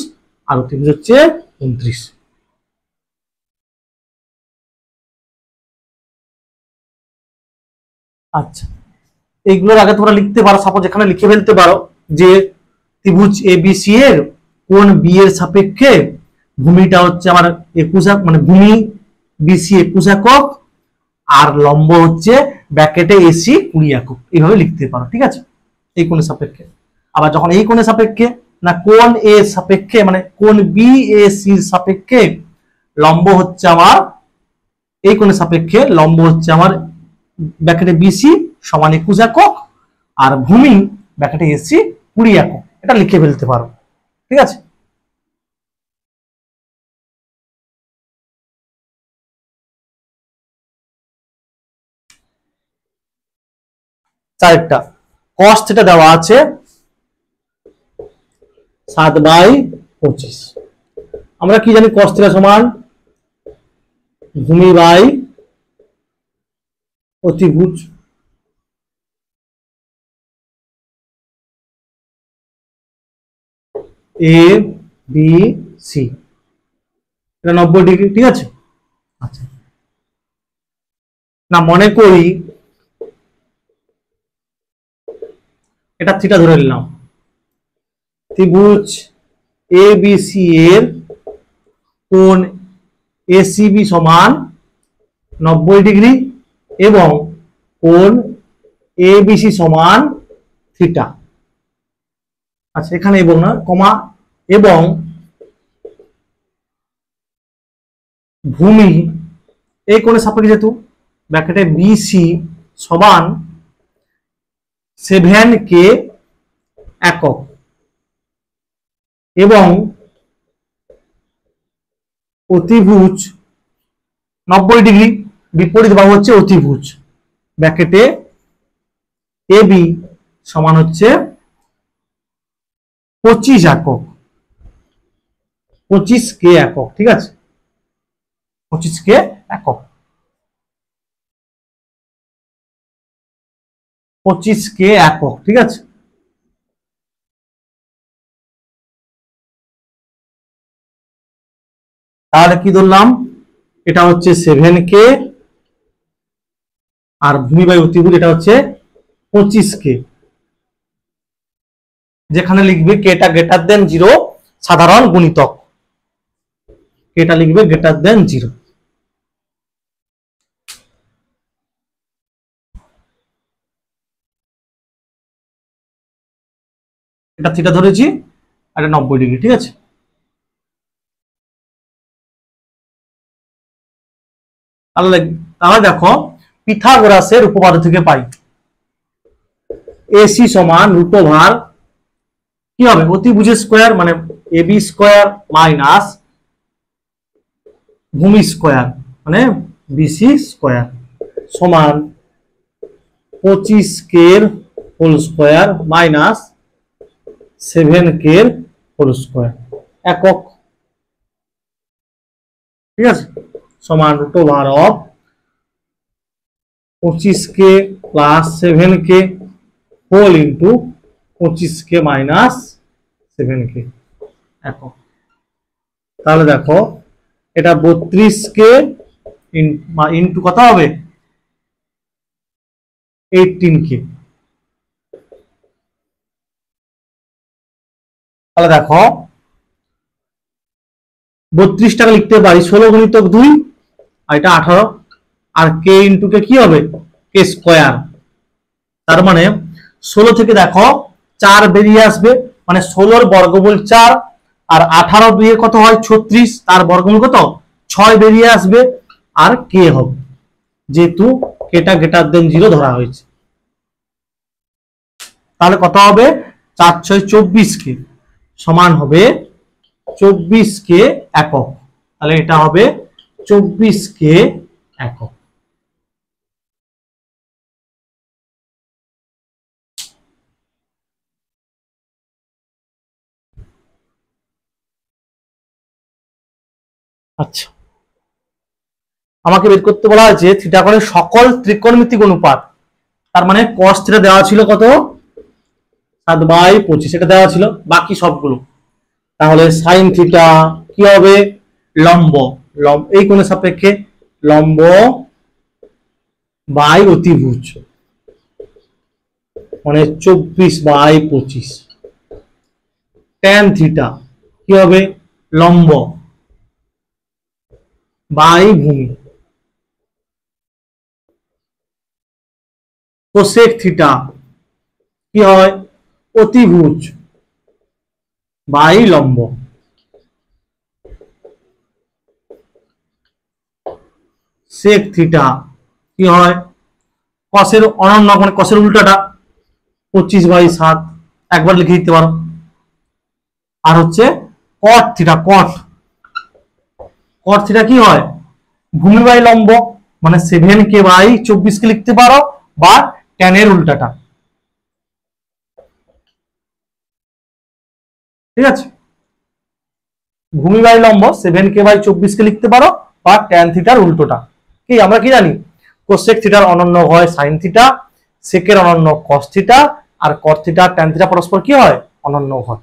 আর অতিভুজ হচ্ছে 29। আচ্ছা এইগুলোর আগে তোমরা লিখতে পারো, সাপোজ এখানে লিখে ফেলতে পারো যে ত্রিভুজ এ বি সি এর কোণ বি এর সাপেক্ষে ভূমিটা হচ্ছে আমার 21, মানে ভূমি বিসি 21 একক, আর লম্ব হচ্ছে ব্র্যাকেটে এসি 20 একক, এইভাবে লিখতে পারো, ঠিক আছে, এই কোণের সাপেক্ষে। আবার যখন এই কোণের সাপেক্ষে না কোণ এ সাপেক্ষে, মানে কোণ বি এ সি সাপেক্ষে লম্ব হচ্ছে আমার, এই কোণের সাপেক্ষে লম্ব হচ্ছে আমার ব্র্যাকেটে বিসি সমান 21 একক, আর ভূমি ব্র্যাকেটে এসি 20 একক, এটা লিখে ফেলতে পারো, ঠিক আছে। চারটা কস থিটা দেওয়া আছে 7/25, আমরা কি জানি কস থিটা সমান ভূমি বাই অতিভুজ, এ বি সি, এটা 90 ডিগ্রি, ঠিক আছে। আচ্ছা, না মনে করি এটা থিটা ধরে নিলাম, ত্রিভুজ এবিসি এর কোণ এসিবি সমান 90 ডিগ্রি এবং কোণ এবিসি সমান থিটা। আচ্ছা, এখানে এবং না কমা, এবং ভূমি এই কোণের সাপেক্ষে যেহেতু ব্র্যাকেটে বিসি সমান 7K একক এবং অতিভুজ 90 ডিগ্রি, বিপরীত বাহু হচ্ছে অতিভুজ, ব্র্যাকেটে এবি সমান হচ্ছে 25 একক, 25K একক। ঠিক আছে, 25K একক, 25K একক। ঠিক আছে, তাহলে কি ধরলাম, এটা হচ্ছে 7K আর ভূমি বাই অতিভুজ এটা হচ্ছে 25K। যেখানে লিখবে কেটা গ্রেটার দেন 0 সাধারণ গুণিতক, কেটা লিখবে গ্রেটার দেন 0। এটা থিটা ধরেছি আর এটা 90 ডিগ্রি। ঠিক আছে, তাহলে তাহলে দেখো পিথাগোরাসের উপপাদ্য থেকে পাই এসি সমান √ভার কি হবে, অতিভুজের স্কয়ার মানে এবি স্কয়ার মাইনাস ভূমি স্কয়ার মানে বিসি স্কয়ার সমান 25K whole square minus 7K whole square একক। ঠিক আছে, সমান √ভার of 25K plus 7K whole into 25K minus 7K একক। তাহলে দেখো এটা 32K ইন্টু কত হবে 18K। তাহলে দেখো 32 টাকা লিখতে পারি 16 গুণিতক 2 আর এটা 18 আর K ইন্টু কে কি হবে কে স্কয়ার। তার মানে 16 থেকে দেখো 4 বেরিয়ে আসবে, মানে 16 বর্গমূল 4 আর 18 2 কত হয় 36, তার বর্গমূল কত 6 বেরিয়ে আসবে আর কে হবে, যেহেতু কেটা গ্রেটার দেন 0 ধরা হয়েছে। তাহলে কত হবে 4 6 24K সমান হবে 24K একক। তাহলে এটা হবে 24K একক। আচ্ছা, আমাকে বের করতে বলা হয়েছে থিটা কোণের সকল ত্রিকোণমিতিক অনুপাত। তার মানে cos থিটা দেওয়া ছিল কত 7/25, এটা দেওয়া ছিল বাকি সবগুলো। তাহলে সাইন থিটা কি হবে লম্ব, এই কোণের সাপেক্ষে লম্ব বাই অতিভুজ মানে 24/25। ট্যান থিটা কি হবে লম্ব বাই ভূমি। কোসেক থিটা কি হয় অতিভুজ বাই লম্ব। সেক থিটা কি হয় কসের অনন্য মানে কসের উল্টাটা 25/7, একবার লিখে দিতে পারো। আর হচ্ছে কট থিটা, কট থিটা কি হয় ভূমি বাই লম্ব মানে 7K/24 লিখতে পারো বা tan এর উল্টাটা। ঠিক আছে, ভূমি বাই লম্ব 7K/24 লিখতে পারো বা tan থিটার উল্টোটা। কি আমরা কি জানি কোসেক থিটার অনন্য হয় সাইন থিটা, সেকের অনন্য কস থিটা, আর কট থিটা tan থিটা পরস্পর কি হয় অনন্য হয়।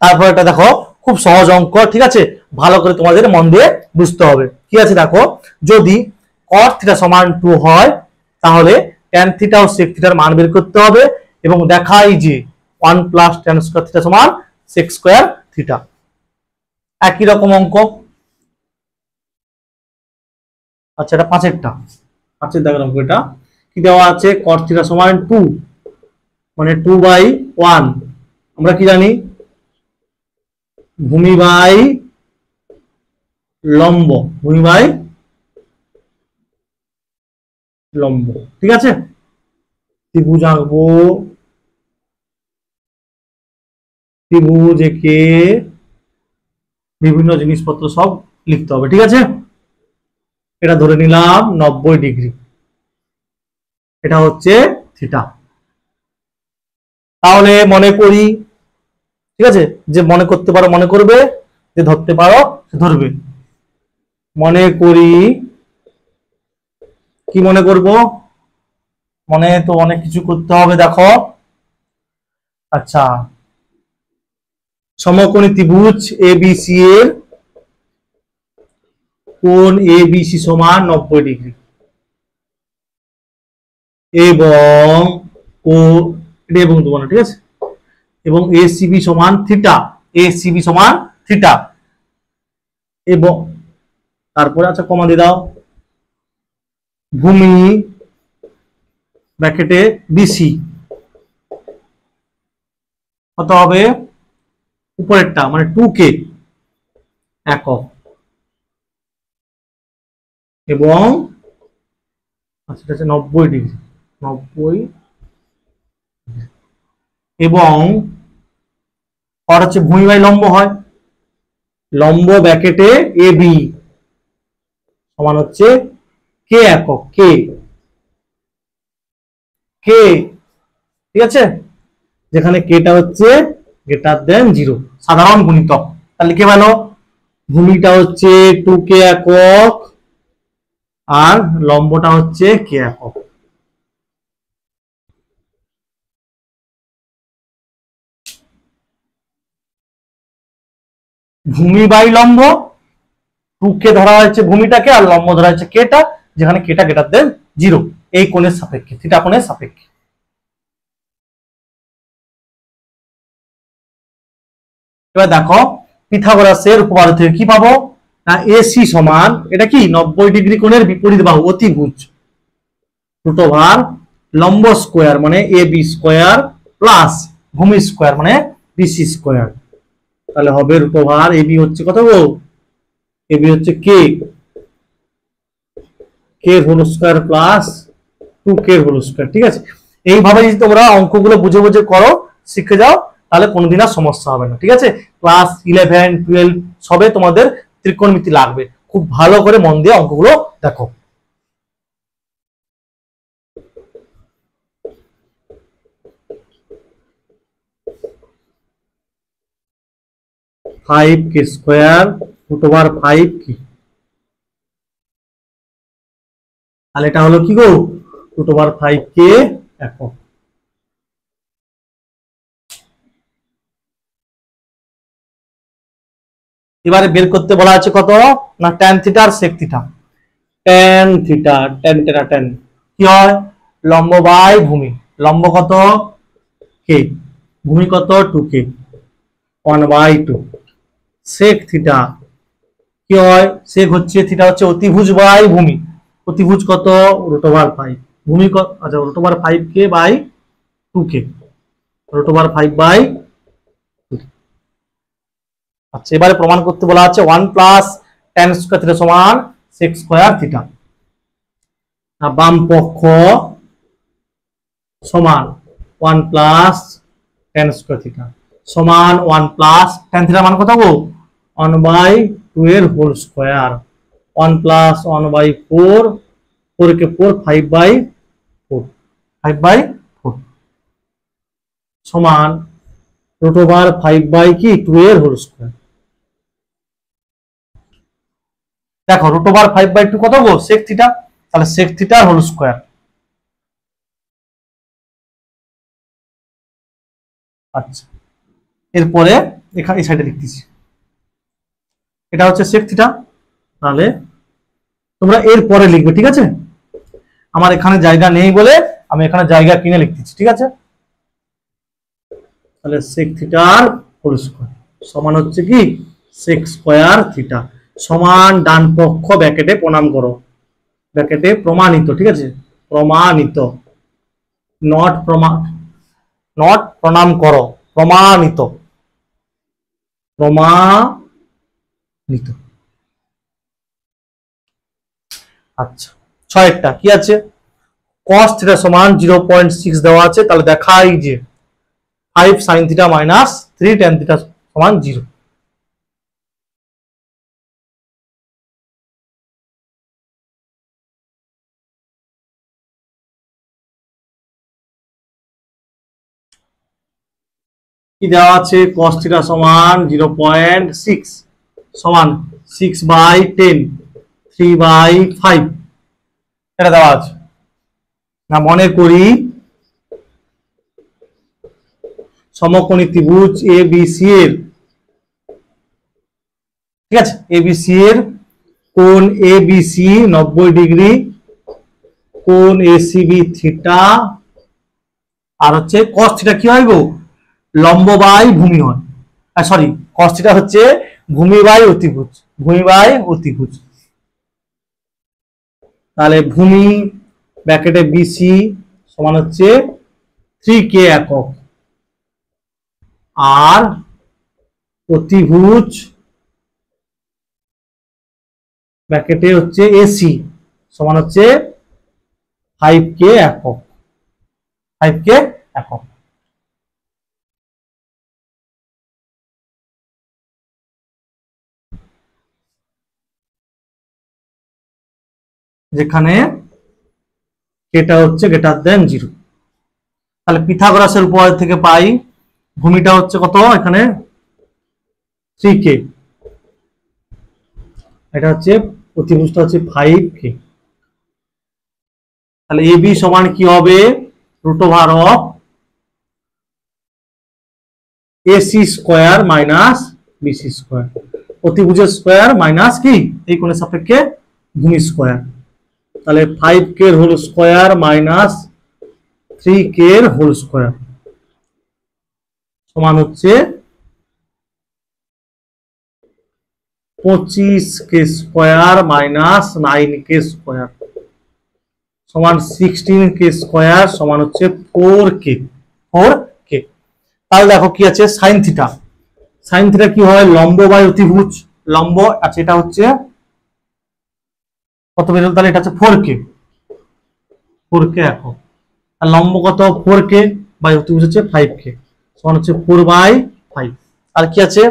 তারপর এটা দেখো খুব সহজ অঙ্ক, ঠিক আছে, ভালো করে তোমাদের মন দিয়ে বুঝতে হবে। কি আছে দেখো, যদি cos থিটা সমান 2 হয় তাহলে tan থিটা ও sec থিটার মান বের করতে হবে, এবং দেখাই যে 1 প্লাস tan স্কয়ার থিটা সমান sec স্কয়ার থিটা। একই রকম অঙ্ক। আচ্ছা, এটা পাঁচের দাগের অঙ্ক। এটা কি দেওয়া আছে, cos থিটা সমান 2 মানে 2/1। আমরা কি জানি, ভূমি বাই লম্ব, ভূমি বাই লম্ব, ঠিক আছে। ত্রিভুজ আঁকবো, ত্রিভুজ এঁকে বিভিন্ন জিনিসপত্র সব লিখতে হবে, ঠিক আছে। এটা ধরে নিলাম 90 ডিগ্রি, এটা হচ্ছে থিটা। তাহলে মনে করি, ঠিক আছে, যে মনে করতে পারো মনে করবে, যে ধরতে পারো সে ধরবে। মনে করি, কি মনে করব, মনে তো অনেক কিছু করতে হবে, দেখো। আচ্ছা, সমকোণী ত্রিভুজ এবিসি এর কোণ এবিসি সমান 90 ডিগ্রি, এবং ও এবং তোমার, ঠিক আছে, এবং এসিবি সমান থিটা, এসিবি সমান থিটা, এবং তারপরে আচ্ছা কমা দিয়ে দাও, ভূমি ব্র্যাকেটে বিসি কত হবে, উপরেরটা মানে 2k একক, এবং আচ্ছা এটা হচ্ছে 90 ডিগ্রি, 90, এবং আর হচ্ছে ভূমি বাই লম্ব হয়, লম্ব ব্র্যাকেটে এবি সমান হচ্ছে কে একক, কে কে, ঠিক আছে, যেখানে কেটা হচ্ছে গ্রেটার দেন 0, সাধারণ গুণিতক। তাহলে কি বলো, ভূমিটা হচ্ছে 2k একক আর লম্বটা হচ্ছে কে একক। ভূমি বাই লম্ব, 2k ধরা হয়েছে ভূমিটাকে, আর লম্ব ধরা হয়েছে কেটা, যেখানে কেটা গ্রেটার দেন 0, এই কোণের সাপেক্ষে, থিটা কোণের সাপেক্ষে। এবার দেখো পিথাগোরাসের উপপাদ্য থেকে কি পাবো না, এসি সমান, এটা কি 90 ডিগ্রি কোণের বিপরীত বাহু অতিভুজ, রুট ওভার লম্ব স্কোয়ার মানে এ বি স্কোয়ার প্লাস ভূমি স্কোয়ার মানে বিসি স্কোয়ার। তাহলে হবে রুট ওভার এ বি হচ্ছে কত গো, এ বি হচ্ছে K, K whole square plus 2k whole square, ঠিক আছে। এইভাবে যদি তোমরা অঙ্কগুলো বুঝে বুঝে করো, শিখে যাও, তাহলে কোনোদিন আর সমস্যা হবে না, ঠিক আছে। ক্লাস 11, 12 সবে তোমাদের ত্রিকোণমিতি লাগবে, খুব ভালো করে মন দিয়ে অঙ্কগুলো দেখো। ফাইভ কে স্কোয়ার রুট ওভার 5 কি, তাহলে এটা হলো কি গো, রুট ওভার 5k একক। এবারে বের করতে বলা আছে কত না, tan থিটা আর sec theta. tan theta, tan টেরা tan কি হয়, লম্ব বাই ভূমি, লম্ব কত কে, ভূমি কত 2k, 1/2। sec থিটা কি হয়, sec হচ্ছে থিটা হচ্ছে অতিভুজ বাই ভূমি, অতিভুজ কত রুট ওভার 5, ভূমি কত, আচ্ছা root over 5k by 2k, root over 5/2। আচ্ছা এবারে প্রমাণ করতে বলা আছে 1 প্লাস tan স্কয়ার থিটা সমান sec স্কয়ার থিটা, বাম পক্ষ সমান 1 প্লাস tan স্কয়ার থিটা সমান 1 প্লাস tan থিটা মান কত গো, 1/2 এর হোল স্কয়ার, 1 প্লাস 1/4, 4 কে 4, 5/4, 5/4 সমান রুট ওভার 5/2 এর হোল স্কয়ার। দেখো রুট ওভার 5/2 কত গো, sec থিটা, তাহলে sec থিটা হোল স্কয়ার। আচ্ছা এরপরে এখানে এই সাইডে লিখতেছি, এটা হচ্ছে sec থিটা। তাহলে তোমরা এর পরে লিখবে, ঠিক আছে? আমার এখানে জায়গা নেই বলে আমি এখানে জায়গা কিনে লিখতেছি, ঠিক আছে? তাহলে sec থিটার হোল স্কয়ার সমান হচ্ছে কি sec স্কয়ার থিটা, সমান ডান পক্ষ ব্র্যাকেটে প্রণাম করো, ব্র্যাকেটে প্রমাণিত, ঠিক আছে? প্রমাণিত, নট প্রমাণ, নট প্রণাম করো, প্রমাণিত, প্রমাণিত। আচ্ছা, 6টা কি আছে? cos থিটা সমান 0.6 দেওয়া আছে, তাহলে দেখাই যে 5 sin theta minus 3 tan theta সমান 0। কি দেওয়া আছে? cos থিটা সমান 0.6 সমান 6/10, 3/5, এটা দেওয়া আছে না? মনে করি সমকোণী ত্রিভুজ এবিসি এর, ঠিক আছে, এবিসি এর কোণ এবিসি 90 ডিগ্রি, কোণ এসিবি থিটা, আর হচ্ছে cos থিটা কি হয় গো? লম্ব বাই ভূমি হয়, সরি, cos থিটা হচ্ছে ভূমি বাই অতিভুজ, ভূমি বাই অতিভুজ। তাহলে ভূমি ব্র্যাকেটে বিসি সমান হচ্ছে 3k একক, আর অতিভুজ ব্র্যাকেটে হচ্ছে এসি সমান হচ্ছে 5k একক, 5k একক। যেখানে এটা হচ্ছে গ্রেটার দেন 0। তাহলে পিথাগোরাসের উপপাদ্য থেকে পাই ভূমিটা হচ্ছে কত? এখানে 3k, এটা হচ্ছে অতিভুজটা হচ্ছে 5k। তাহলে এবি সমান কি হবে? Root over of AC square minus BC square, অতিভুজের স্কোয়ার মাইনাস কি এই কোণের সাপেক্ষে ভূমি স্কোয়ার। তাহলে 5k এর হোল স্কোয়ার মাইনাস 3k এর হোল স্কোয়ার সমান হচ্ছে 25k square minus 9k square সমান 16k স্কোয়ার সমান হচ্ছে 4k, 4k। তাহলে দেখো কি আছে? সাইন থিটা, সাইন থিটা কি হয়? লম্ব বাই অতিভুজ, লম্ব। আচ্ছা, এটা হচ্ছে কত বেরোল? তাহলে এটা হচ্ছে 4k, 4k একক, আর লম্ব কত? 4k বাই অতিভুজ হচ্ছে 5k সমান হচ্ছে 4/5। আর কি আছে?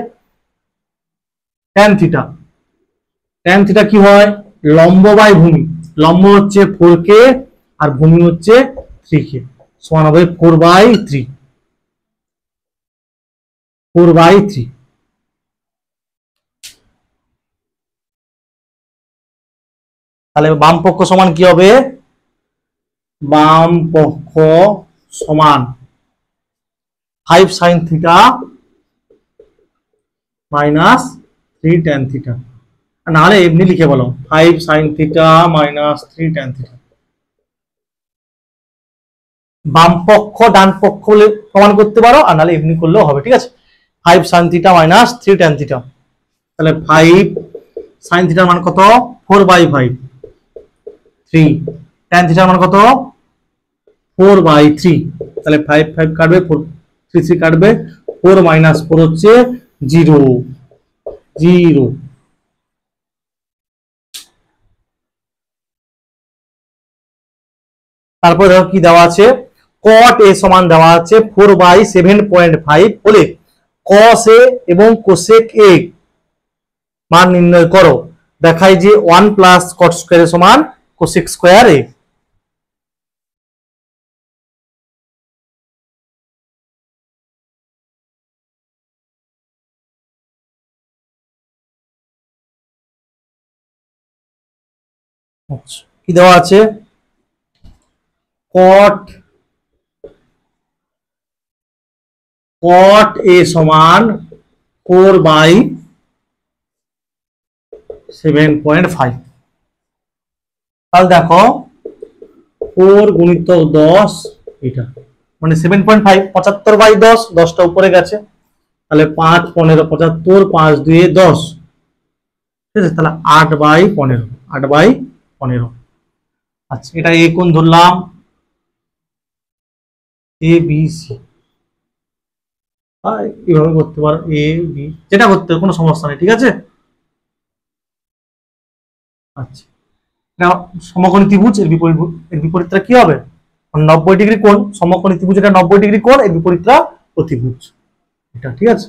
ট্যান থিটা, ট্যান থিটা কি হয়? লম্ব বাই ভূমি, লম্ব হচ্ছে 4k আর ভূমি হচ্ছে 3k সমান হবে 4/3, 4/3। তাহলে বাম পক্ষ সমান কি হবে? বাম পক্ষ সমান 5 sin theta minus 3 tan theta, নাহলে এমনি লিখে বলো 5 sin theta minus 3 tan theta. বাম পক্ষ ডান পক্ষ প্রমাণ করতে পারো, আর নাহলে এমনি করলেও হবে, ঠিক আছে? 5 sin theta minus 3 tan theta, তাহলে 5 sin থিটার মান কত? 4/5, 3 tan থিটার মান কত? 4/3, তাহলে 5 5 কাটবে, 4 3 3 কাটবে, 4 মাইনাস 4 হচ্ছে 0, 0। তারপরে দেখো কি দেওয়া আছে? cot a সমান দেওয়া আছে 4/7.5 হলে cos a এবং cosec a মান নির্ণয় করো। দেখাই যে 1 প্লাস cot স্কয়ার সমান cosec স্কয়ার a। আচ্ছা, কি দেওয়া আছে? cot a সমান 4/7.5। তাহলে দেখো 4 গুণিতক 10 এটা মানে 7.5, 75/10, 10টা উপরে গেছে, তাহলে 5 15 75, 5 2 10, ঠিক আছে, তাহলে 8/15, 8/15। আচ্ছা, এটা এ কোণ ধরলাম, এ বি সি, এইভাবে করতে পারো, এ বি, যেটা করতে কোনো সমস্যা নেই, ঠিক আছে। আচ্ছা, এটা সমকোণী ত্রিভুজ, এর বিপরীতটা কি হবে? 90 ডিগ্রি কোণ, সমকোণী ত্রিভুজ, এটা 90 ডিগ্রি কোণ, এর বিপরীতটা অতিভুজ, এটা ঠিক আছে।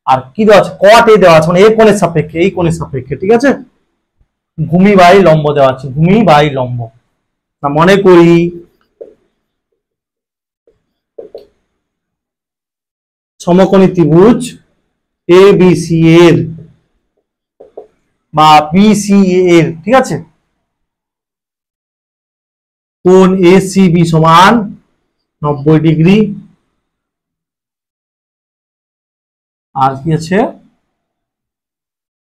আর কি দেওয়া আছে? কট এ দেওয়া আছে, মানে এই কোণের সাপেক্ষে, এই কোণের সাপেক্ষে, ঠিক আছে। ভূমি বাই লম্ব দেওয়া আছে, ভূমি বাই লম্ব। না মনে করি সমকোণী ত্রিভুজ এ বি সি এর বা বি সি এর, ঠিক আছে, কোণ এ সি বি সমান 90 ডিগ্রি। আর কি আছে?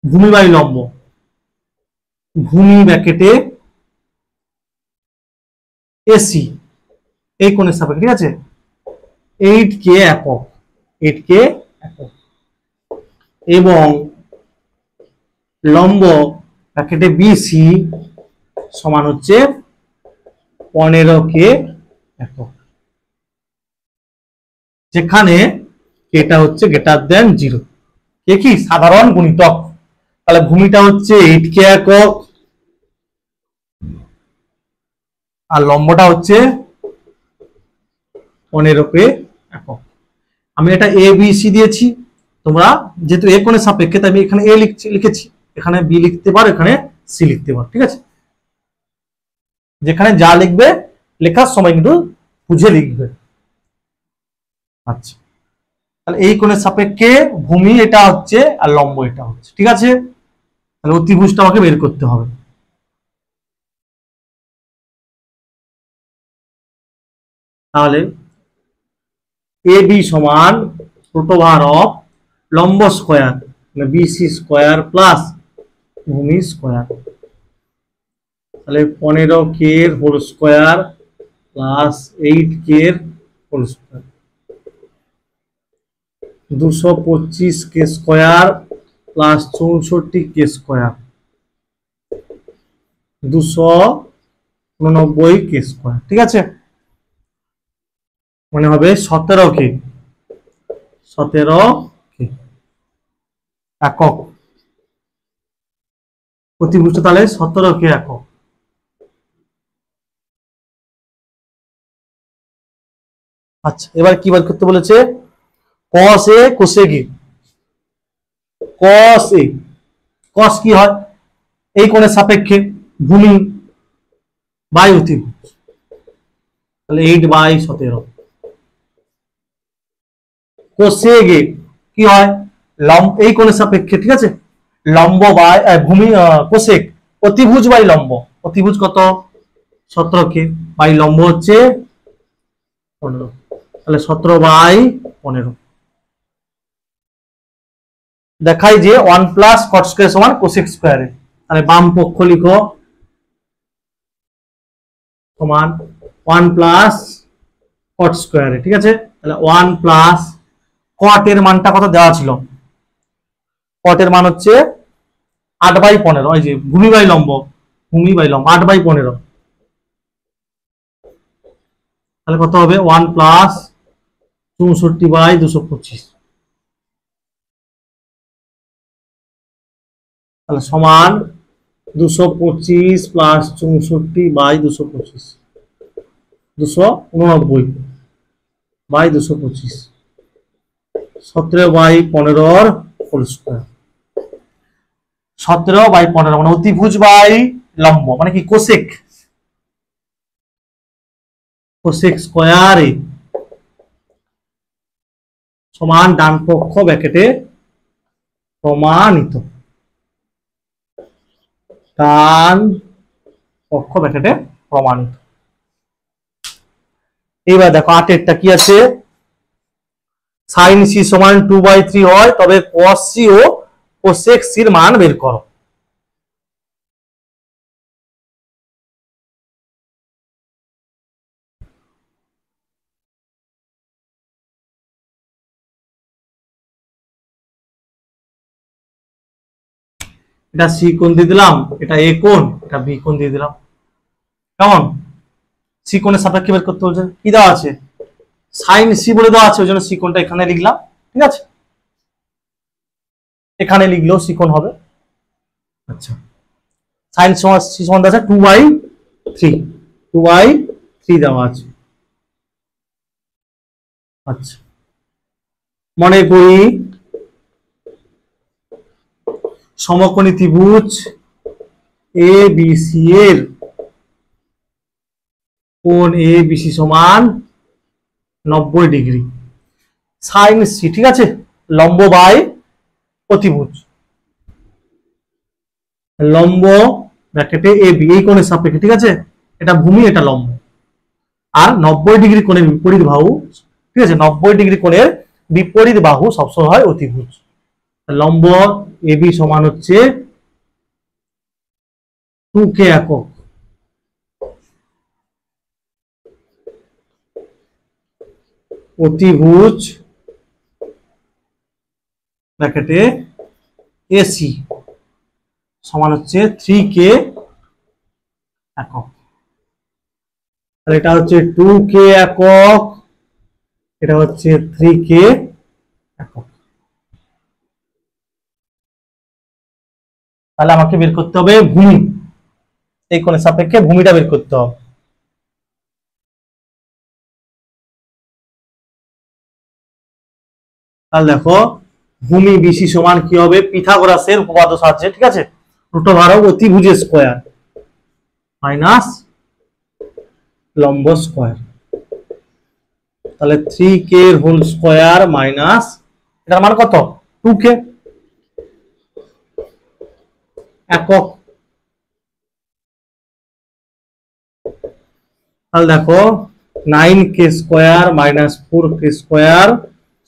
ভূমি বাই লম্ব, ভূমি ব্র্যাকেটে এসি, এই কোণের সাপেক্ষে, ঠিক আছে, 8K একক, 8K একক। এবং লম্ব ব্র্যাকেটে বিসি সমান হচ্ছে 15K একক, যেখানে এটা হচ্ছে গ্রেটার দেন 0। কে কি? সাধারণ গুণিতক। তাহলে ভূমিটা হচ্ছে 8K একক আর লম্বটা হচ্ছে 15K একক। আমি এটা এ বি সি দিয়েছি, তোমরা যেহেতু এ কোণের সাপেক্ষে তাই আমি এখানে এ লিখেছি, এখানে বি লিখতে পারো, এখানে সি লিখতে পারো, ঠিক আছে। যেখানে যা লিখবে লেখার সময় কিন্তু বুঝে লিখবে। আচ্ছা, তাহলে এই কোণের সাপেক্ষে ভূমি এটা হচ্ছে আর লম্ব এটা হচ্ছে, ঠিক আছে। তাহলে অতিভুজটা আমাকে বের করতে হবে। তাহলে এ বি সমান √, লম্ব স্কোয়ার মানে বিসি স্কোয়ার প্লাস ভূমি স্কোয়ার, তাহলে 15K whole square plus 8K whole square, 225K square plus 64K square, 289K square, ঠিক আছে। মানে হবে 17K একক। প্রতিভুজটা তাহলে 17K একক। আচ্ছা, এবার কি বার করতে বলেছে? cos a cosec a, cos a, cos কি হয়? এই কোণের সাপেক্ষে ভূমি বাই অতিভুজ, তাহলে 8/17। cosec a কি হয়? লম্ব, এই কোণের সাপেক্ষে, ঠিক আছে, লম্ব বাই ভূমি, কোসেক অতিভুজ বাই লম্ব, অতিভুজ কত? 17K বাই লম্ব হচ্ছে 15, তাহলে 17/15। দেখাই যে 1 প্লাস কট স্কয়ার সমান কোসেক স্কয়ারে, তাহলে বাম পক্ষ লিখো সমান 1 প্লাস কট স্কয়ারে, ঠিক আছে। তাহলে 1 প্লাস কট এর মানটা কত দেওয়া ছিল? কট এর মান হচ্ছে 8/15, এই যে ভূমি বাই লম্ব, ভূমি বাই লম্ব 8/15, তাহলে কত হবে? 1 প্লাস 64/225, তাহলে সমান 225 প্লাস 64/225, 289/225, 17/15 হোল স্কয়ার, 17/15 মানে অতিভুজ বাই লম্ব মানে কি? কোসেক, কোসেক স্কয়ার এ সমান ডান পক্ষ ব্র্যাকেটে প্রমাণিত, ডান পক্ষ ব্র্যাকেটে প্রমাণিত। এইবার দেখো 8 এরটা কি আছে? সাইন সি সমান 2/3 হয়, তবে কস সি ও কোসেক সির মান বের করো। এটা সি কোণ দিয়ে দিলাম, এটা এ কোণ, এটা বি কোণ দিয়ে দিলাম। কেমন? সি কোণের সাপেক্ষে বের করতে বলছে, কি দেওয়া আছে? সাইন সি বলে দেওয়া আছে, ওই জন্য সি কোণটা এখানে লিখলাম। ঠিক আছে, এখানে লিখলেও সি কোণ হবে। আচ্ছা, সাইন সি সমান আছে 2/3, 2/3 দেওয়া আছে। আচ্ছা, মনে করি সমকোণী ত্রিভুজ এ বি সি এর কোণ এ বি সি সমান 90 ডিগ্রি। সাইন সি, ঠিক আছে, লম্ব বাই অতিভুজ, লম্ব ব্র্যাকেটে এ বি, এই কোণের সাপেক্ষে, ঠিক আছে, এটা ভূমি, এটা লম্ব, আর 90 ডিগ্রি কোণের বিপরীত বাহু, ঠিক আছে, 90 ডিগ্রি কোণের বিপরীত বাহু সবসময় হয় অতিভুজ। লম্ব এ বি সমান হচ্ছে 2k একক, অতিভুজ ব্র্যাকেটে এসি সমান হচ্ছে 3k একক। তাহলে এটা হচ্ছে 2k একক, এটা হচ্ছে 3k একক। তাহলে আমাকে বের করতে হবে ভূমি, এই কোণের সাপেক্ষে ভূমিটা বের করতে হবে। তাহলে দেখো, ভূমি বিসি সমান কি হবে? পিথাগোরাসের উপপাদ্য সাহায্যে, ঠিক আছে, √, অতিভুজের স্কয়ার মাইনাস লম্ব স্কয়ার। তাহলে 3k হোল স্কয়ার মাইনাস, এটার মান কত? 2k একক। তাহলে দেখো, 9k square minus 4k square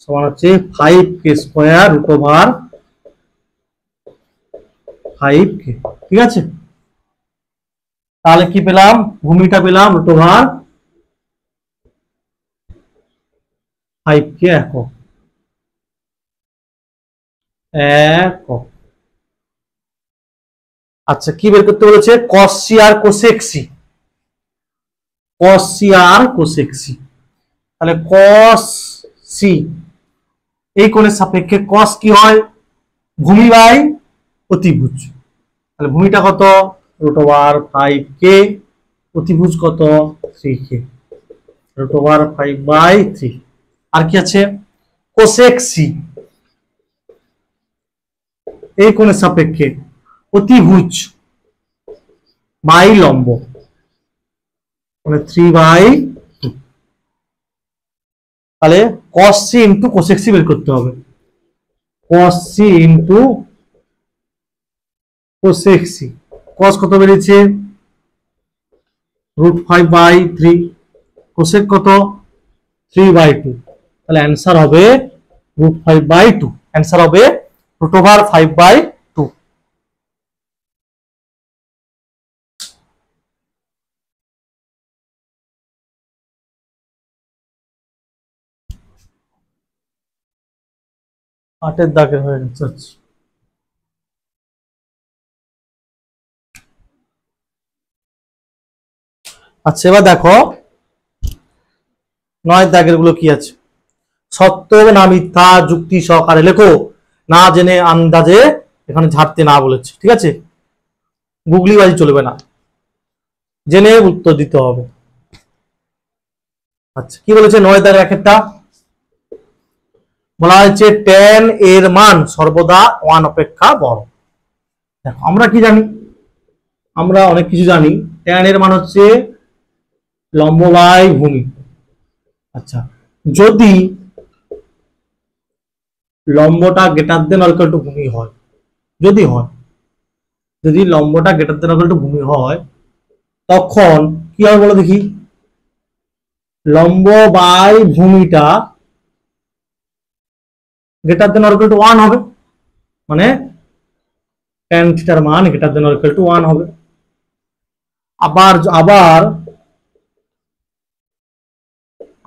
সমান হচ্ছে 5k স্কয়ার √5k, ঠিক আছে। তাহলে কি পেলাম? ভূমিটা পেলাম √5k একক, একক। আচ্ছা, কি বের করতে বলেছে? cos c আর cosec c, cos c আর cosec c। তাহলে cos c এই কোণের সাপেক্ষে cos কি হয়? ভূমি বাই অতিভুজ। তাহলে ভূমিটা কত? √5k, অতিভুজ কত? 3k, √5/3। আর কি আছে? cosec c এই কোণের সাপেক্ষে অতিভুজ বাই লম্ব, মানে 3/2। তাহলে cos c into cosec c বের করতে হবে। cos c into cosec c, cos কত বেরিয়েছে? √5/3, cosec কত? 3/2। তাহলে অ্যান্সার হবে √5/2, অ্যান্সার হবে √5/2। আটের দাগের হয়ে গেছে। আচ্ছা, এবার দেখো 9 দাগের গুলো কি আছে। সত্য না মিথ্যা যুক্তি সহকারে লেখো, না জেনে আন্দাজে এখানে ঝাড়তে না বলেছে, ঠিক আছে, গুগলিবাজি চলবে না, জেনে উত্তর দিতে হবে। আচ্ছা, কি বলেছে 9 দাগের একটা? বলা হয়েছে tan এর মান সর্বদা 1 অপেক্ষা বড়। দেখো, আমরা কি জানি? আমরা অনেক কিছু জানি। tan এর মান হচ্ছে লম্ব বাই ভূমি। আচ্ছা, যদি লম্বটা greater than or equal to ভূমি হয়, যদি হয়, যদি লম্বটা greater than or equal to ভূমি হয়, তখন কি হবে বলো দেখি? লম্ব বাই ভূমিটা greater than or equal to 1 হবে, মানে tan থিটার মান greater than or equal to 1 হবে। আবার আবার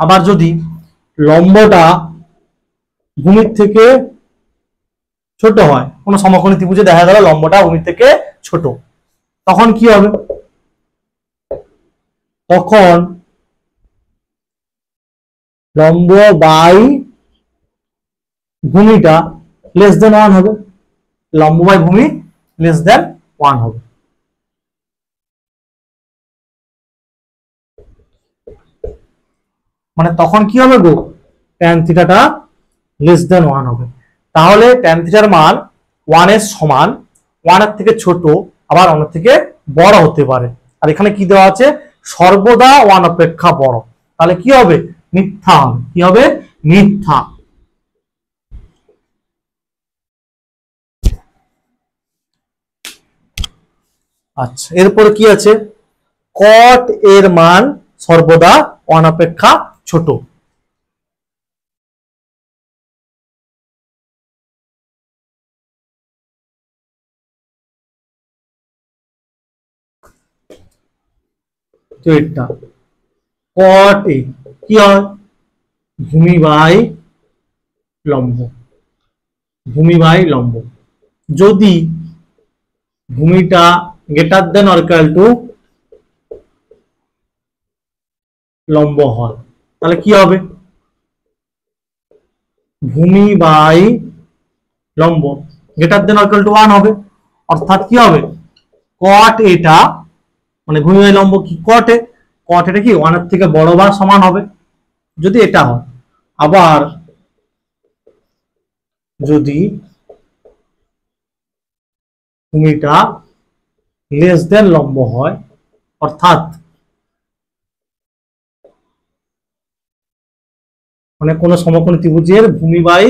আবার যদি লম্বটা ভূমির থেকে ছোট হয়, কোন সমকোণী ত্রিভুজে দেখা গেল লম্বটা ভূমির থেকে ছোট, তখন কি হবে? তখন লম্ব বাই ভূমিটা লেস দেন 1 হবে, লম্ব বাই ভূমি লেস দেন 1 হবে। মানে তখন কি হবে গো, tan থিটাটা লেস দেন 1 হবে। তাহলে tan থিটার মান 1 এর সমান, 1 এর থেকে ছোট, আবার 1 এর থেকে বড় হতে পারে। আর এখানে কি দেওয়া আছে, সর্বদা 1 অপেক্ষা বড়। তাহলে কি হবে, মিথ্যা হবে। কি হবে, মিথ্যা। আচ্ছা, এরপরে কি আছে, cot এর মান সর্বদা 1 অপেক্ষা ছোট। তো এটা cot এ কি হয়, ভূমি বাই লম্ব, ভূমি বাই লম্ব। যদি ভূমিটা greater than or equal to লম্ব হয়, তাহলে কি হবে, ভূমি বাই লম্ব greater than or equal to 1 হবে। অর্থাৎ কি হবে, cot এটা মানে ভূমি বাই লম্ব কি, cot এটা কি 1 এর থেকে বড় বা সমান হবে যদি এটা হয়। আবার যদি ভূমিটা লেস দেন লম্ব হয়, অর্থাৎ মানে কোন সমকোণী ত্রিভুজের ভূমি বাই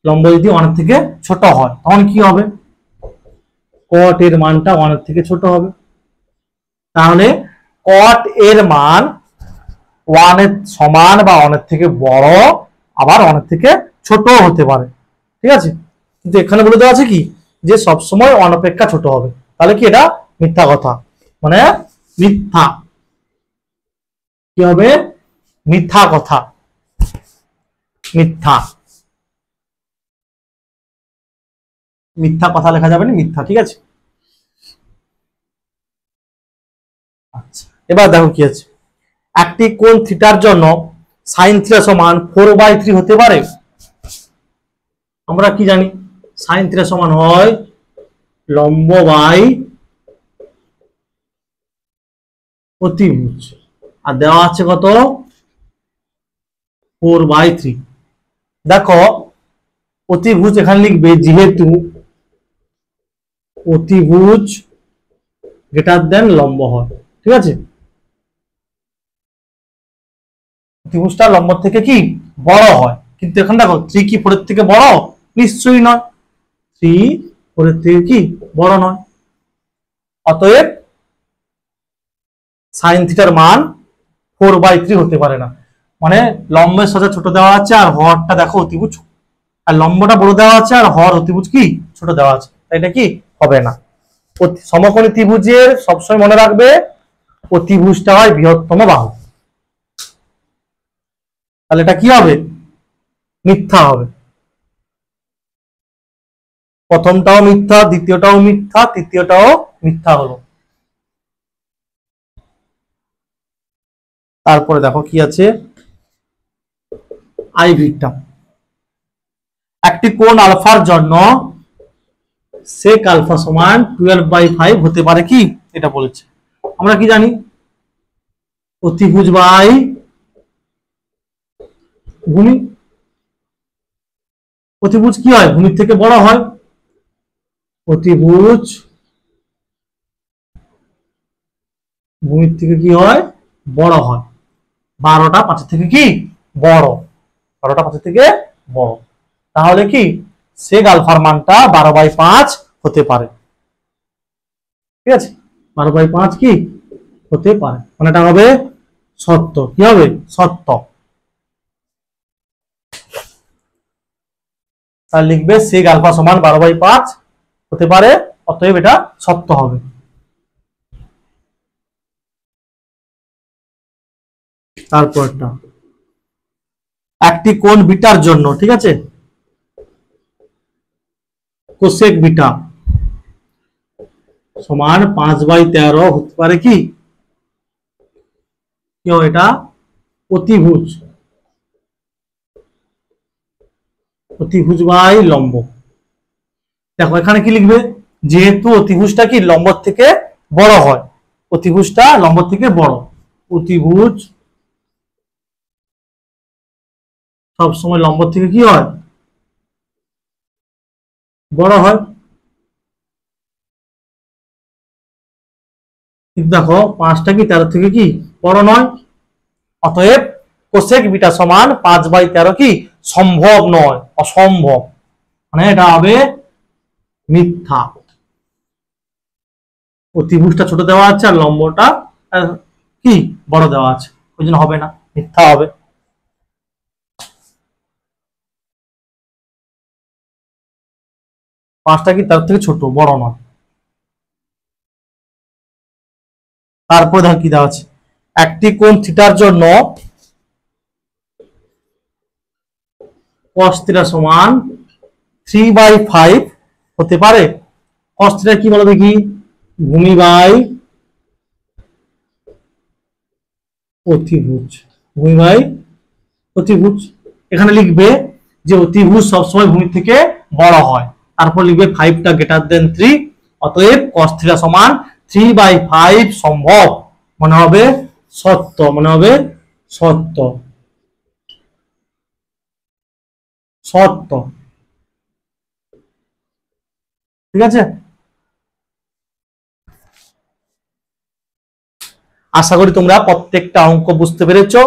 লম্ব যদি 1 এর থেকে ছোট হয়, তখন কি হবে, cot এর মানটা 1 এর থেকে ছোট হবে। তাহলে cot এর মান 1 এর সমান বা 1 এর থেকে বড়, আবার 1 এর থেকে ছোট হতে পারে। ঠিক আছে, কিন্তু এখানে বলে দেওয়া আছে কি, যে সবসময় 1 অপেক্ষা ছোট হবে। তাহলে কি এটা মিথ্যা কথা, মানে মিথ্যা। কি হবে, মিথ্যা কথা, মিথ্যা। মিথ্যা কথা লেখা যাবে না, মিথ্যা। ঠিক আছে। আচ্ছা, এবার দেখো কি আছে, একটি কোণ থিটার জন্য সাইন থিটা সমান 4/3 হতে পারে। আমরা কি জানি, সাইন থিটা সমান হয় লম্ব বাই অতিভুজ, আর দেওয়া আছে কত, 4/3। দেখো অতিভুজ এখানে লিখবে, যেহেতু অতিভুজ গ্রেটার দেন লম্ব হয়। ঠিক আছে, ত্রিভুজটা লম্ব থেকে কি বড় হয়, কিন্তু এখন দেখো 3 কি 4 এর থেকে বড়, নিশ্চয়ই নয়। 3 4 এর থেকে কি বড় নয়। অতএব সাইন থিটার মান 4/3 হতে পারে না। মানে লম্বের সাথে ছোট দেওয়া আছে, আর হরটা দেখো অতিভুজ, আর লম্বটা বড় দেওয়া আছে, আর হর অতিভুজ কি ছোট দেওয়া আছে, তাই এটা কি হবে না। সমকোণী ত্রিভুজের সবসময় মনে রাখবে, অতিভুজটা হয় বৃহত্তম বাহু। তাহলে এটা কি হবে, মিথ্যা হবে। প্রথমটাও মিথ্যা, দ্বিতীয়টাও মিথ্যা, তৃতীয়টাও মিথ্যা হলো। তারপরে দেখো কি আছে, আইভিটা, একটি কোণ আলফার জন্য sec আলফা সমান 12/5 হতে পারে কি, এটা বলেছে। আমরা কি জানি, অতিভুজ বাই ভূমি। অতিভুজ কি হয়, ভূমির থেকে বড় হয়। অতিভুজ ভূমির থেকে কি হয়, বড় হয়। 12টা 5 থেকে কি বড়, 12টা 5 থেকে বড়। তাহলে কি sec আলফার মানটা 12/5 হতে পারে। ঠিক আছে, 12/5 কি হতে পারে, মানে এটা হবে সত্য। কি হবে, সত্য। তাহলে লিখবে sec আলফা সমান 12/5 হতে পারে, অতএব এটা সত্য হবে। তারপরটা একটি কোণ বিটার জন্য, ঠিক আছে, কোসেক বিটা সমান 5/13 হতে পারে কি, এটা অতিভুজ, অতিভুজ বাই লম্ব। দেখো এখানে কি লিখবে, যেহেতু অতিভুজটা কি লম্ব থেকে বড় হয়, অতিভুজটা লম্ব থেকে বড়, অতিভুজ সবসময় লম্ব থেকে কি হয়, বড় হয়। কিন্তু দেখো 5টা কি 13 থেকে কি বড় নয়, অতএব কোসেক বিটা সমান 5/13 কি সম্ভব নয়, অসম্ভব, মানে এটা হবে মিথ্যা। অতিভুজটা ছোট দেওয়া আছে আর লম্বটা কি বড় দেওয়া আছে, ওই জন্য হবে না, মিথ্যা হবে। পাঁচটা কি তার থেকে ছোট, বড় নয়। তারপর দেখো কি দেওয়া আছে, একটি কোণ থিটার জন্য cos থিটা সমান 3/5 হতে পারে। cos থিটা কি বলো দেখি, ভূমি বাই অতিভুজ, ভূমি বাই অতিভুজ। এখানে লিখবে যে অতিভুজ সবসময় ভূমি থেকে বড় হয়, তারপর লিখবে 5টা গ্রেটার দেন 3, অতএব cos থিটা সমান 3/5 সম্ভব, মনে হবে সত্য, মনে হবে সত্য, সত্য, ঠিক আছে। আশা করি তোমরা প্রত্যেকটা অঙ্ক বুঝতে পেরেছো,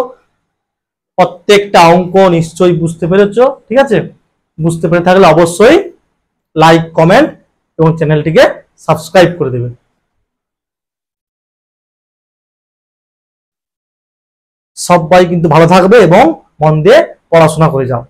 প্রত্যেকটা অঙ্ক নিশ্চয়ই বুঝতে পেরেছো, ঠিক আছে। বুঝতে পেরে থাকলে অবশ্যই লাইক, কমেন্ট এবং চ্যানেলটিকে সাবস্ক্রাইব করে দেবে। সবাই কিন্তু ভালো থাকবে এবং মন দিয়ে পড়াশোনা করে যাও।